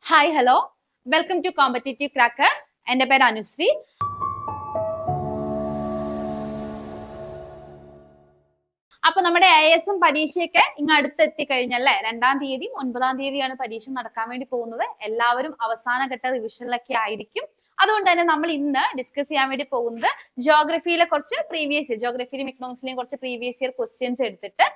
Hi hello welcome to competitive cracker. എൻ്റെ പേര് അനുശ്രീ. അപ്പൊ നമ്മുടെ AIS പരീക്ഷയൊക്കെ ഇങ്ങ് അടുത്തെത്തി കഴിഞ്ഞല്ലേ. 2-ാം തീയതി 9-ാം തീയതിയാണ് പരീക്ഷ നടക്കാൻ വേണ്ടി പോകുന്നത്. എല്ലാവരും അവസാനഘട്ട റിവിഷനിലൊക്കെ ആയിരിക്കും. അതുകൊണ്ട് തന്നെ നമ്മൾ ഇന്ന് ഡിസ്കസ് ചെയ്യാൻ വേണ്ടി പോകുന്നത് ജോഗ്രഫിയിലെ കുറച്ച് ജോഗ്രഫിയിലും എക്കണോമിക്സിലെയും കുറച്ച് പ്രീവിയസ് ഇയർ ക്വസ്റ്റ്യൻസ് എടുത്തിട്ട്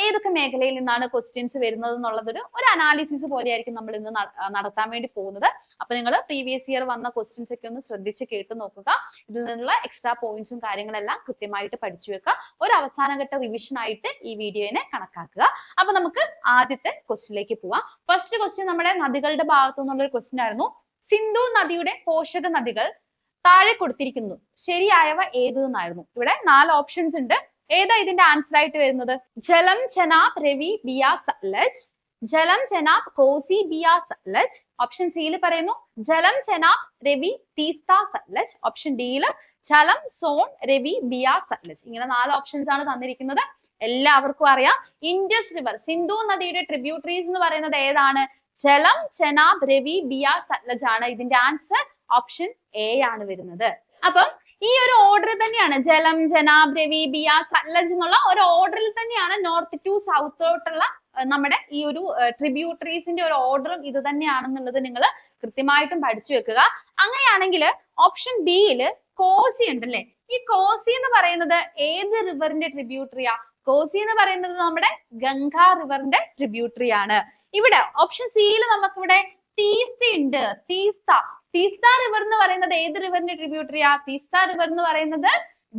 ഏതൊക്കെ മേഖലയിൽ നിന്നാണ് ക്വസ്റ്റ്യൻസ് വരുന്നത് എന്നുള്ളതൊരു അനാലിസിസ് പോലെയായിരിക്കും നമ്മൾ ഇന്ന് നടത്താൻ വേണ്ടി പോകുന്നത്. അപ്പൊ നിങ്ങൾ പ്രീവിയസ് ഇയർ വന്ന ക്വസ്റ്റ്യൻസ് ഒക്കെ ഒന്ന് ശ്രദ്ധിച്ച് കേട്ട് നോക്കുക. ഇതിൽ നിന്നുള്ള എക്സ്ട്രാ പോയിന്റ്സും കാര്യങ്ങളെല്ലാം കൃത്യമായിട്ട് പഠിച്ചു വെക്കുക. ഒരു അവസാനഘട്ട റിവിഷൻ ആയിട്ട് ഈ വീഡിയോനെ കണക്കാക്കുക. അപ്പൊ നമുക്ക് ആദ്യത്തെ ക്വസ്റ്റ്യനിലേക്ക് പോവാം. ഫസ്റ്റ് ക്വസ്റ്റ്യൻ നമ്മുടെ നദികളുടെ ഭാഗത്തു നിന്നുള്ള ഒരു ക്വസ്റ്റ്യൻ ആയിരുന്നു. സിന്ധു നദിയുടെ പോഷക നദികൾ താഴെ കൊടുത്തിരിക്കുന്നു, ശരിയായവ ഏത് എന്നായിരുന്നു. ഇവിടെ 4 ഓപ്ഷൻസ് ഉണ്ട്. ഏതാ ഇതിന്റെ ആൻസർ ആയിട്ട് വരുന്നത്? ജലം, ചെനാബ്, രവി, ബിയ, സത്ലജ്. ജലം, ചെനാബ്, കോസി, ബിയ, സത്ലജ്. ഓപ്ഷൻ സിയിൽ പറയുന്നു ജലം, ചെനാബ്, രവി, തീസ്ത, സത്ലജ്. ഓപ്ഷൻ ഡിയിൽ ജലം, സോൺ, രവി, ബിയ, സത്ലജ്. ഇങ്ങനെ 4 ഓപ്ഷൻസ് ആണ് തന്നിരിക്കുന്നത്. എല്ലാവർക്കും അറിയാം ഇൻഡസ് റിവർ, സിന്ധു നദിയുടെ ട്രിബ്യൂട്ടറീസ് എന്ന് പറയുന്നത് ഏതാണ്? ജലം, ചെനാബ്, രവി, ബിയ, സത്ലജ് ആണ്. ഇതിന്റെ ആൻസർ ഓപ്ഷൻ എ ആണ് വരുന്നത്. അപ്പം ഈ ഒരു ഓർഡർ തന്നെയാണ് ജലം, ചെനാബ്, രവി, ബിയ, സത്ലജ് എന്നുള്ള ഒരു ഓർഡറിൽ തന്നെയാണ് നോർത്ത് ടു സൗത്തോട്ടുള്ള നമ്മുടെ ഈ ഒരു ട്രിബ്യൂട്ടറീസിന്റെ ഒരു ഓർഡറും ഇത് തന്നെയാണെന്നുള്ളത് നിങ്ങൾ കൃത്യമായിട്ടും പഠിച്ചു വെക്കുക. അങ്ങനെയാണെങ്കിൽ ഓപ്ഷൻ ബിയില് കോസി ഉണ്ടല്ലേ. ഈ കോസി എന്ന് പറയുന്നത് ഏത് റിവറിന്റെ ട്രിബ്യൂട്ടറിയാ? കോസി എന്ന് പറയുന്നത് നമ്മുടെ ഗംഗാ റിവറിന്റെ ട്രിബ്യൂട്ടറി ആണ്. ഇവിടെ ഓപ്ഷൻ സിയിൽ നമുക്കിവിടെ തീസ്ത ഉണ്ട്. തീസ്ത റിവർ എന്ന് പറയുന്നത് ഏത് റിവറിന്റെ ട്രിബ്യൂട്ടറിയാ? തീസ്ത റിവർ എന്ന് പറയുന്നത്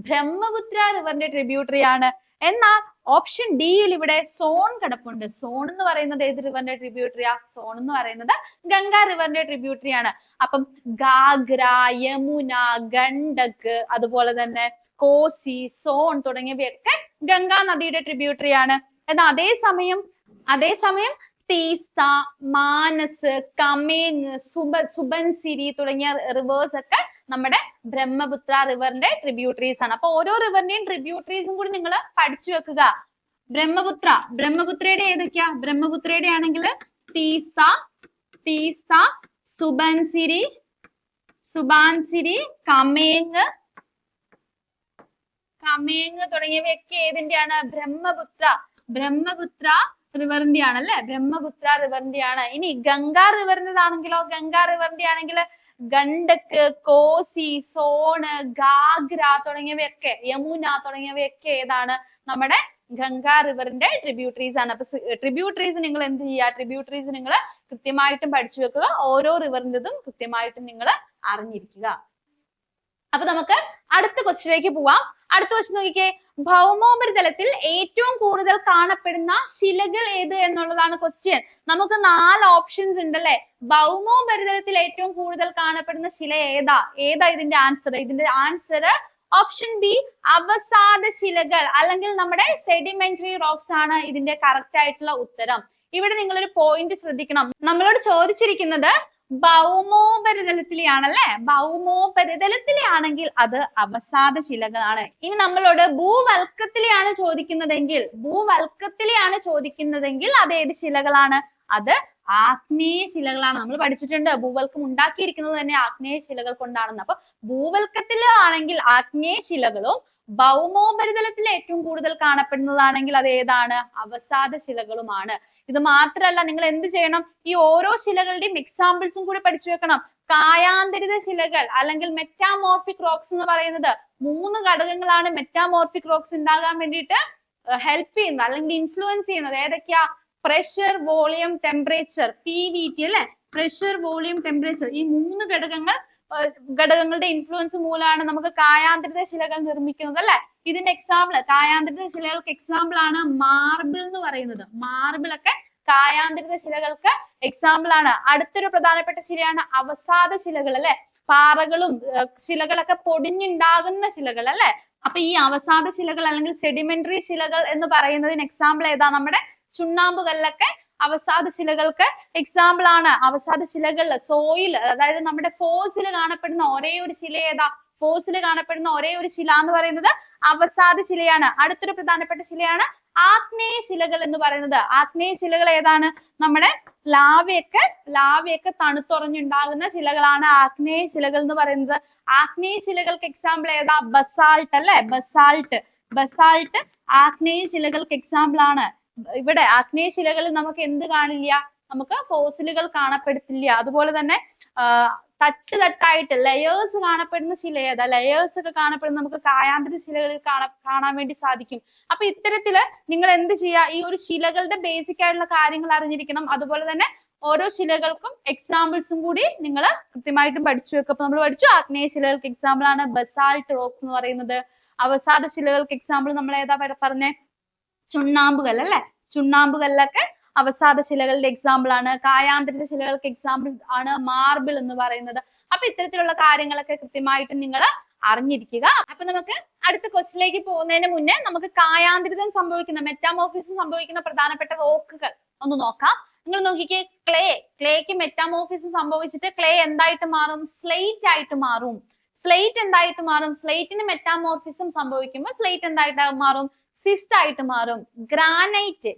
ബ്രഹ്മപുത്ര റിവറിന്റെ ട്രിബ്യൂട്ടറി ആണ്. എന്നാൽ ഓപ്ഷൻ ഡിയിൽ ഇവിടെ സോൺ കിടപ്പുണ്ട്. സോൺ എന്ന് പറയുന്നത് ഏത് റിവറിന്റെ ട്രിബ്യൂട്ടറിയാ? സോൺ എന്ന് പറയുന്നത് ഗംഗാ റിവറിന്റെ ട്രിബ്യൂട്ടറി ആണ്. അപ്പം ഗാഗ്ര, യമുന, ഗണ്ഡക്, അതുപോലെ തന്നെ കോസി, സോൺ തുടങ്ങിയവയൊക്കെ ഗംഗാ നദിയുടെ ട്രിബ്യൂട്ടറി ആണ്. എന്നാൽ അതേസമയം തീസ്ത, മാനസ്, കമേങ്, സുബൻസിരി തുടങ്ങിയ റിവേഴ്സ് ഒക്കെ നമ്മുടെ ബ്രഹ്മപുത്ര റിവറിന്റെ ട്രിബ്യൂട്ടറീസ് ആണ്. അപ്പൊ ഓരോ റിവറിന്റെയും ട്രിബ്യൂട്ടറീസും കൂടി നിങ്ങൾ പഠിച്ചു വെക്കുക. ബ്രഹ്മപുത്രയുടെ ഏതൊക്കെയാ? ബ്രഹ്മപുത്രയുടെ ആണെങ്കിൽ തീസ്ത, സുബൻസിരി, കമേങ് തുടങ്ങിയവയൊക്കെ ഏതിന്റെയാണ്? ബ്രഹ്മപുത്ര റിവറിന്റെ ആണ് അല്ലെ. ബ്രഹ്മപുത്ര റിവറിന്റെ ആണ്. ഇനി ഗംഗാ റിവറിന്റെതാണെങ്കിലോ? ഗംഗാ റിവറിന്റെ ആണെങ്കിൽ ഗണ്ഡക്, കോസി, സോണ്, ഗാഗ്ര തുടങ്ങിയവയൊക്കെ, യമുന തുടങ്ങിയവയൊക്കെ ഏതാണ്? നമ്മുടെ ഗംഗാ റിവറിന്റെ ട്രിബ്യൂട്ടറീസ് ആണ്. അപ്പൊ ട്രിബ്യൂട്ടറീസ് നിങ്ങൾ എന്ത് ചെയ്യുക? ട്രിബ്യൂട്ടറീസ് നിങ്ങൾ കൃത്യമായിട്ടും പഠിച്ചു വെക്കുക. ഓരോ റിവറിന്റെതും കൃത്യമായിട്ടും നിങ്ങൾ അറിഞ്ഞിരിക്കുക. അപ്പൊ നമുക്ക് അടുത്ത ക്വസ്റ്റ്യനിലേക്ക് പോവാം. അടുത്ത ക്വസ്റ്റ്യൻ നോക്കിക്കേ. ഭൗമോപരിതലത്തിൽ ഏറ്റവും കൂടുതൽ കാണപ്പെടുന്ന ശിലകൾ ഏത് എന്നുള്ളതാണ് ക്വസ്റ്റ്യൻ. നമുക്ക് 4 ഓപ്ഷൻസ് ഉണ്ടല്ലേ. ഭൗമോപരിതലത്തിൽ ഏറ്റവും കൂടുതൽ കാണപ്പെടുന്ന ശില ഏതാ ഇതിന്റെ ആൻസർ? ഇതിന്റെ ആൻസർ ഓപ്ഷൻ ബി അവസാദ ശിലകൾ അല്ലെങ്കിൽ നമ്മുടെ സെഡിമെന്ററി റോക്സ് ആണ് ഇതിന്റെ കറക്റ്റ് ആയിട്ടുള്ള ഉത്തരം. ഇവിടെ നിങ്ങളൊരു പോയിന്റ് ശ്രദ്ധിക്കണം. നമ്മളോട് ചോദിച്ചിരിക്കുന്നത് ഭൗമോപരിതലത്തിലെയാണല്ലേ. ഭൗമോപരിതലത്തിലെയാണെങ്കിൽ അത് അവസാദ ശിലകളാണ്. ഇനി നമ്മളോട് ഭൂവൽക്കത്തിലെയാണ് ചോദിക്കുന്നതെങ്കിൽ അത് ഏത് ശിലകളാണ്? അത് ആഗ്നേയ ശിലകളാണ്. നമ്മൾ പഠിച്ചിട്ടുണ്ട് ഭൂവൽക്കം ഉണ്ടാക്കിയിരിക്കുന്നത് തന്നെ ആഗ്നേയ ശിലകൾ കൊണ്ടാണെന്ന്. അപ്പൊ ഭൂവൽക്കത്തിലാണെങ്കിൽ ആഗ്നേയ ശിലകളും ഭൗമോപരിതലത്തിൽ ഏറ്റവും കൂടുതൽ കാണപ്പെടുന്നതാണെങ്കിൽ അത് ഏതാണ്? അവസാദ ശിലകളുമാണ്. ഇത് മാത്രമല്ല, നിങ്ങൾ എന്ത് ചെയ്യണം? ഈ ഓരോ ശിലകളുടെയും എക്സാമ്പിൾസും കൂടി പഠിച്ചു വെക്കണം. കായാന്തരിത ശിലകൾ അല്ലെങ്കിൽ മെറ്റാമോർഫിക് റോക്സ് എന്ന് പറയുന്നത് 3 ഘടകങ്ങളാണ് മെറ്റാമോർഫിക് റോക്സ് ഉണ്ടാകാൻ വേണ്ടിയിട്ട് ഹെൽപ്പ് ചെയ്യുന്നത് അല്ലെങ്കിൽ ഇൻഫ്ലുവൻസ് ചെയ്യുന്നത്. ഏതൊക്കെയാ? പ്രഷർ, വോളിയം, ടെമ്പറേച്ചർ, PVT അല്ലെ. പ്രഷർ, വോളിയം, ടെമ്പറേച്ചർ, ഈ 3 ഘടകങ്ങളുടെ ഇൻഫ്ലുവൻസ് മൂലമാണ് നമുക്ക് കായാന്തരിത ശിലകൾ നിർമ്മിക്കുന്നത് അല്ലെ. ഇതിന്റെ എക്സാമ്പിൾ, കായാന്തരിത ശിലകൾക്ക് എക്സാമ്പിൾ ആണ് മാർബിൾ എന്ന് പറയുന്നത്. മാർബിൾ ഒക്കെ കായാന്തരിത ശിലകൾക്ക് എക്സാമ്പിൾ ആണ്. അടുത്തൊരു പ്രധാനപ്പെട്ട ശിലയാണ് അവസാദ ശിലകൾ അല്ലെ. പാറകളും ശിലകളൊക്കെ പൊടിഞ്ഞുണ്ടാകുന്ന ശിലകൾ അല്ലെ. അപ്പൊ ഈ അവസാദ ശിലകൾ അല്ലെങ്കിൽ സെഡിമെന്ററി ശിലകൾ എന്ന് പറയുന്നതിന് എക്സാമ്പിൾ ഏതാ? നമ്മുടെ ചുണ്ണാമ്പ് കല്ലൊക്കെ അവസാദ ശിലകൾക്ക് എക്സാമ്പിൾ ആണ്. അവസാദ ശിലകളിൽ സോയിൽ, അതായത് നമ്മുടെ ഫോസിൽ കാണപ്പെടുന്ന ഒരേ ഒരു ശില ഏതാ? ഫോസിൽ കാണപ്പെടുന്ന ഒരേ ഒരു ശില എന്ന് പറയുന്നത് അവസാദ ശിലയാണ്. അടുത്തൊരു പ്രധാനപ്പെട്ട ശിലയാണ് ആഗ്നേയ ശിലകൾ എന്ന് പറയുന്നത്. ആഗ്നേയ ശിലകൾ ഏതാണ്? നമ്മുടെ ലാവയൊക്കെ തണുത്തുറഞ്ഞുണ്ടാകുന്ന ശിലകളാണ് ആഗ്നേയ ശിലകൾ എന്ന് പറയുന്നത്. ആഗ്നേയ ശിലകൾക്ക് എക്സാമ്പിൾ ഏതാ? ബസാൾട്ട് അല്ലെ? ബസാൾട്ട് ആഗ്നേയ ശിലകൾക്ക് എക്സാമ്പിൾ ആണ്. ഇവിടെ ആഗ്നേയ ശിലകളിൽ നമുക്ക് എന്ത് കാണില്ല? നമുക്ക് ഫോസിലുകൾ കാണപ്പെടത്തില്ല. അതുപോലെ തന്നെ തട്ടായിട്ട് ലെയേഴ്സ് കാണപ്പെടുന്ന ശില ഏതാ? ലെയേഴ്സ് ഒക്കെ കാണപ്പെടുന്ന നമുക്ക് കായാന്തര ശിലകളിൽ കാണാൻ വേണ്ടി സാധിക്കും. അപ്പൊ ഇത്തരത്തില് നിങ്ങൾ എന്ത് ചെയ്യുക? ഈ ഒരു ശിലകളുടെ ബേസിക് ആയിട്ടുള്ള കാര്യങ്ങൾ അറിഞ്ഞിരിക്കണം. അതുപോലെ തന്നെ ഓരോ ശിലകൾക്കും എക്സാമ്പിൾസും കൂടി നിങ്ങൾ കൃത്യമായിട്ടും പഠിച്ചു വെക്കും. അപ്പൊ നമ്മൾ പഠിച്ചു ആഗ്നേയ ശിലകൾക്ക് എക്സാമ്പിൾ ആണ് ബസാൾട്ട് റോക്സ് എന്ന് പറയുന്നത്. അവസാദ ശിലകൾക്ക് എക്സാമ്പിൾ നമ്മൾ ഏതാ പറഞ്ഞേ? ചുണ്ണാമ്പുകൽ അല്ലെ? ചുണ്ണാമ്പുകല്ലൊക്കെ അവസാദ ശിലകളുടെ എക്സാമ്പിൾ ആണ്. കായാന്തര ശിലകൾക്ക് എക്സാമ്പിൾ ആണ് മാർബിൾ എന്ന് പറയുന്നത്. അപ്പൊ ഇത്തരത്തിലുള്ള കാര്യങ്ങളൊക്കെ കൃത്യമായിട്ടും നിങ്ങൾ അറിഞ്ഞിരിക്കുക. അപ്പൊ നമുക്ക് അടുത്ത ക്വസ്റ്റിലേക്ക് പോകുന്നതിന് മുന്നേ നമുക്ക് കായാന്തരിതം സംഭവിക്കുന്ന മെറ്റാമോർഫിസം സംഭവിക്കുന്ന പ്രധാനപ്പെട്ട റോക്കുകൾ ഒന്ന് നോക്കാം. നിങ്ങൾ നോക്കിക്കേ, ക്ലേക്ക് മെറ്റാമോർഫിസം സംഭവിച്ചിട്ട് ക്ലേ എന്തായിട്ട് മാറും? സ്ലേറ്റ് ആയിട്ട് മാറും. സ്ലേറ്റ് എന്തായിട്ട് മാറും? സ്ലേറ്റിന് മെറ്റാമോർഫിസം സംഭവിക്കുമ്പോൾ സ്ലേറ്റ് എന്തായിട്ട് മാറും? സിസ്റ്റ് ആയിട്ട് മാറും. ഗ്രാനൈറ്റ്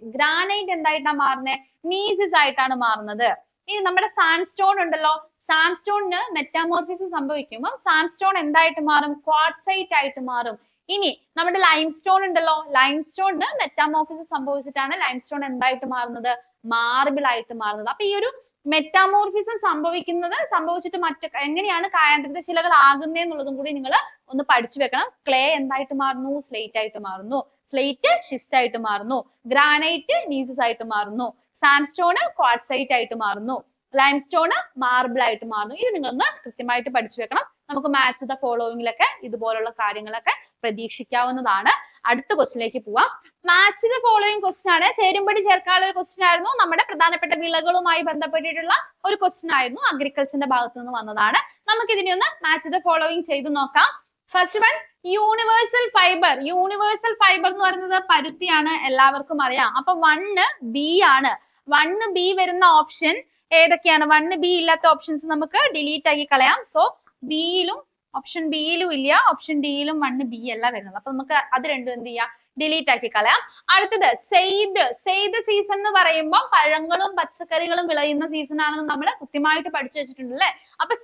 എന്തായിട്ടാ മാറുന്നത്? നീസിസ് ആയിട്ടാണ് മാറുന്നത്. ഇനി നമ്മുടെ സാൻഡ്സ്റ്റോൺ ഉണ്ടല്ലോ, സാൻഡ്സ്റ്റോണിന് മെറ്റാമോർഫിസം സംഭവിക്കുമ്പോൾ സാൻഡ്സ്റ്റോൺ എന്തായിട്ട് മാറും? ക്വാർട്സൈറ്റ് ആയിട്ട് മാറും. ഇനി നമ്മുടെ ലൈംസ്റ്റോൺ ഉണ്ടല്ലോ, ലൈംസ്റ്റോണിന് മെറ്റാമോർഫിസം സംഭവിച്ചിട്ടാണ് ലൈംസ്റ്റോൺ എന്തായിട്ട് മാറുന്നത്? മാർബിൾ ആയിട്ട് മാറുന്നത്. അപ്പൊ ഈ ഒരു മെറ്റാമോർഫിസം സംഭവിച്ചിട്ട് എങ്ങനെയാണ് കായാന്തരിത ശിലകൾ ആകുന്നതെന്നുള്ളതും കൂടി നിങ്ങൾ ഒന്ന് പഠിച്ചു വെക്കണം. ക്ലേ എന്തായിട്ട് മാറുന്നു? സ്ലേറ്റ് ആയിട്ട് മാറുന്നു. സ്ലേറ്റ് ഷിസ്റ്റ് ആയിട്ട് മാറുന്നു. ഗ്രാനൈറ്റ് നീസിസ് ആയിട്ട് മാറുന്നു. സാൻഡ്സ്റ്റോണ് ക്വാർട്സൈറ്റ് ആയിട്ട് മാറുന്നു. ലൈംസ്റ്റോണ് മാർബിൾ ആയിട്ട് മാറുന്നു. ഇത് നിങ്ങളൊന്ന് കൃത്യമായിട്ട് പഠിച്ചു വെക്കണം. നമുക്ക് മാച്ച് ദ ഫോളോവിംഗിലൊക്കെ ഇതുപോലുള്ള കാര്യങ്ങളൊക്കെ പ്രതീക്ഷിക്കാവുന്നതാണ്. അടുത്ത ക്വസ്റ്റിലേക്ക് പോവാം. മാച്ച് ദ ഫോളോയിങ് ക്വസ്റ്റ്യൻ ആണ്. ചേരുംപടി ചേർക്കാനുള്ള ഒരു ക്വസ്റ്റ്യൻ ആയിരുന്നു. നമ്മുടെ പ്രധാനപ്പെട്ട വിളകളുമായി ബന്ധപ്പെട്ടിട്ടുള്ള ഒരു ക്വസ്റ്റ്യൻ ആയിരുന്നു. അഗ്രികൾച്ചറിന്റെ ഭാഗത്ത് നിന്ന് വന്നതാണ്. നമുക്ക് ഇതിനെ ഒന്ന് മാച്ച് ദ ഫോളോയിങ് ചെയ്തു നോക്കാം. First one, universal fibre. Universal fibre എന്ന് പറയുന്നത് പരുത്തിയാണ്, എല്ലാവർക്കും അറിയാം. അപ്പൊ 1B ആണ്. 1B വരുന്ന ഓപ്ഷൻ ഏതൊക്കെയാണ്? 1B ഇല്ലാത്ത ഓപ്ഷൻസ് നമുക്ക് ഡിലീറ്റ് ആക്കി കളയാം. സോ ഓപ്ഷൻ ബിയിലും ഇല്ല, ഓപ്ഷൻ ഡിയിലും 1B അല്ല വരുന്നത്. അപ്പൊ നമുക്ക് അത് രണ്ടും എന്ത് ചെയ്യാം? ഡിലീറ്റ് ആക്കി കളയാം. അടുത്തത് സെയ്ദ് സീസൺ എന്ന് പറയുമ്പോൾ പഴങ്ങളും പച്ചക്കറികളും വിളയുന്ന സീസൺ ആണെന്ന് നമ്മൾ കൃത്യമായിട്ട് പഠിച്ചു വെച്ചിട്ടുണ്ട് അല്ലെ? അപ്പൊ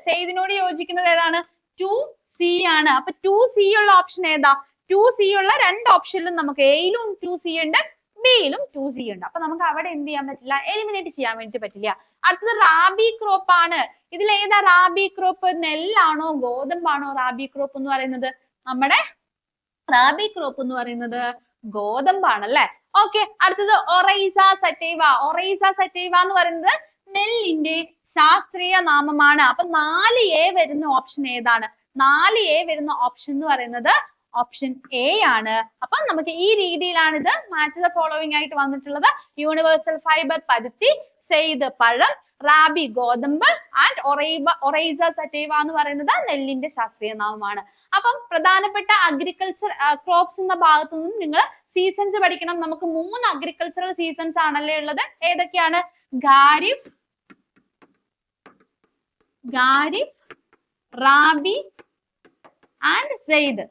സെയ്ദിനോട് യോജിക്കുന്നത് ഏതാണ്? 2C ആണ്. അപ്പൊ 2C ഉള്ള ഓപ്ഷൻ ഏതാ? 2C ഉള്ള രണ്ട് ഓപ്ഷനിലും നമുക്ക് എയിലും 2C ഉണ്ട്, ബിയിലും 2C ഉണ്ട്. അപ്പൊ നമുക്ക് അവിടെ എന്ത് ചെയ്യാൻ പറ്റില്ല? എലിമിനേറ്റ് ചെയ്യാൻ വേണ്ടി പറ്റില്ല. അടുത്തത് റാബി ക്രോപ്പ് ആണ്. ഇതിൽ ഏതാ റാബി ക്രോപ്പ്? നെല്ലാണോ ഗോതമ്പാണോ റാബി ക്രോപ്പ് എന്ന് പറയുന്നത്? നമ്മുടെ റാബി ക്രോപ്പ് എന്ന് പറയുന്നത് ഗോതമ്പാണ് അല്ലെ? ഓക്കെ. അടുത്തത് ഒറൈസ സറ്റൈവ. ഒറൈസ സറ്റൈവ എന്ന് പറയുന്നത് നെല്ലിന്റെ ശാസ്ത്രീയ നാമമാണ്. അപ്പൊ 4A വരുന്ന ഓപ്ഷൻ ഏതാണ്? 4A വരുന്ന ഓപ്ഷൻ എന്ന് പറയുന്നത് ഓപ്ഷൻ എ ആണ്. അപ്പൊ നമുക്ക് ഈ രീതിയിലാണ് ഇത് മാച്ച് ദ ഫോളോവിംഗ് ആയിട്ട് വന്നിട്ടുള്ളത്. യൂണിവേഴ്സൽ ഫൈബർ പരുത്തി, സെയ്ദ് പഴം, റാബി ഗോതമ്പ് ആൻഡ് ഒറൈസ സറ്റൈവ എന്ന് പറയുന്നത് നെല്ലിന്റെ ശാസ്ത്രീയ നാമമാണ്. അപ്പം പ്രധാനപ്പെട്ട അഗ്രികൾച്ചർ ക്രോപ്സ് എന്ന ഭാഗത്തു നിന്നും നിങ്ങൾ സീസൺസ് പഠിക്കണം. നമുക്ക് 3 അഗ്രികൾച്ചറൽ സീസൺസ് ആണല്ലേ ഉള്ളത്. ഏതൊക്കെയാണ്? Kharif, rabi and zaid.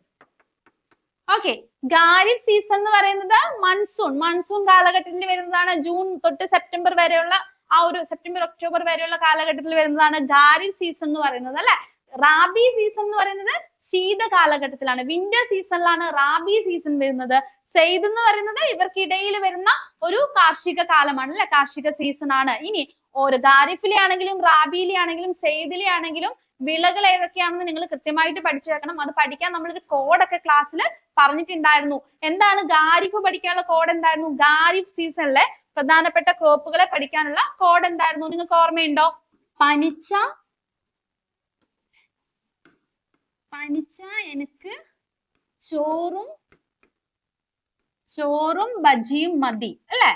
Okay. Kharif season എന്ന് പറയുന്നത് മൺസൂൺ കാലഘട്ടത്തിൽ വരുന്നതാണ്. ജൂൺ തൊട്ട് സെപ്റ്റംബർ വരെയുള്ള ആ ഒരു സെപ്റ്റംബർ ഒക്ടോബർ വരെയുള്ള കാലഘട്ടത്തിൽ വരുന്നതാണ് ഖാരിഫ് സീസൺ എന്ന് പറയുന്നത് അല്ലെ? റാബി സീസൺ എന്ന് പറയുന്നത് ശീത കാലഘട്ടത്തിലാണ്, വിന്റർ സീസണിലാണ് റാബി സീസൺ വരുന്നത്. സെയ്ദ് എന്ന് പറയുന്നത് ഇവർക്കിടയിൽ വരുന്ന ഒരു കാർഷിക കാലമാണ് അല്ലെ? കാർഷിക സീസൺ ആണ്. ഇനി ഓരോ ഖാരിഫിലെ ആണെങ്കിലും റാബിയിലെ ആണെങ്കിലും സെയ്ദിലെ ആണെങ്കിലും വിളകൾ ഏതൊക്കെയാണെന്ന് നിങ്ങൾ കൃത്യമായിട്ട് പഠിച്ചു വെക്കണം. അത് പഠിക്കാൻ നമ്മളൊരു കോഡൊക്കെ ക്ലാസ്സിൽ പറഞ്ഞിട്ടുണ്ടായിരുന്നു. എന്താണ് ഖാരിഫ് പഠിക്കാനുള്ള കോഡ് എന്തായിരുന്നു? ഖാരിഫ് സീസണിലെ പ്രധാനപ്പെട്ട ക്രോപ്പുകളെ പഠിക്കാനുള്ള കോഡ് എന്തായിരുന്നു? നിങ്ങൾക്ക് ഓർമ്മയുണ്ടോ? പനിച്ച എനിക്ക് ചോറും ബജിയും മതി അല്ലെ?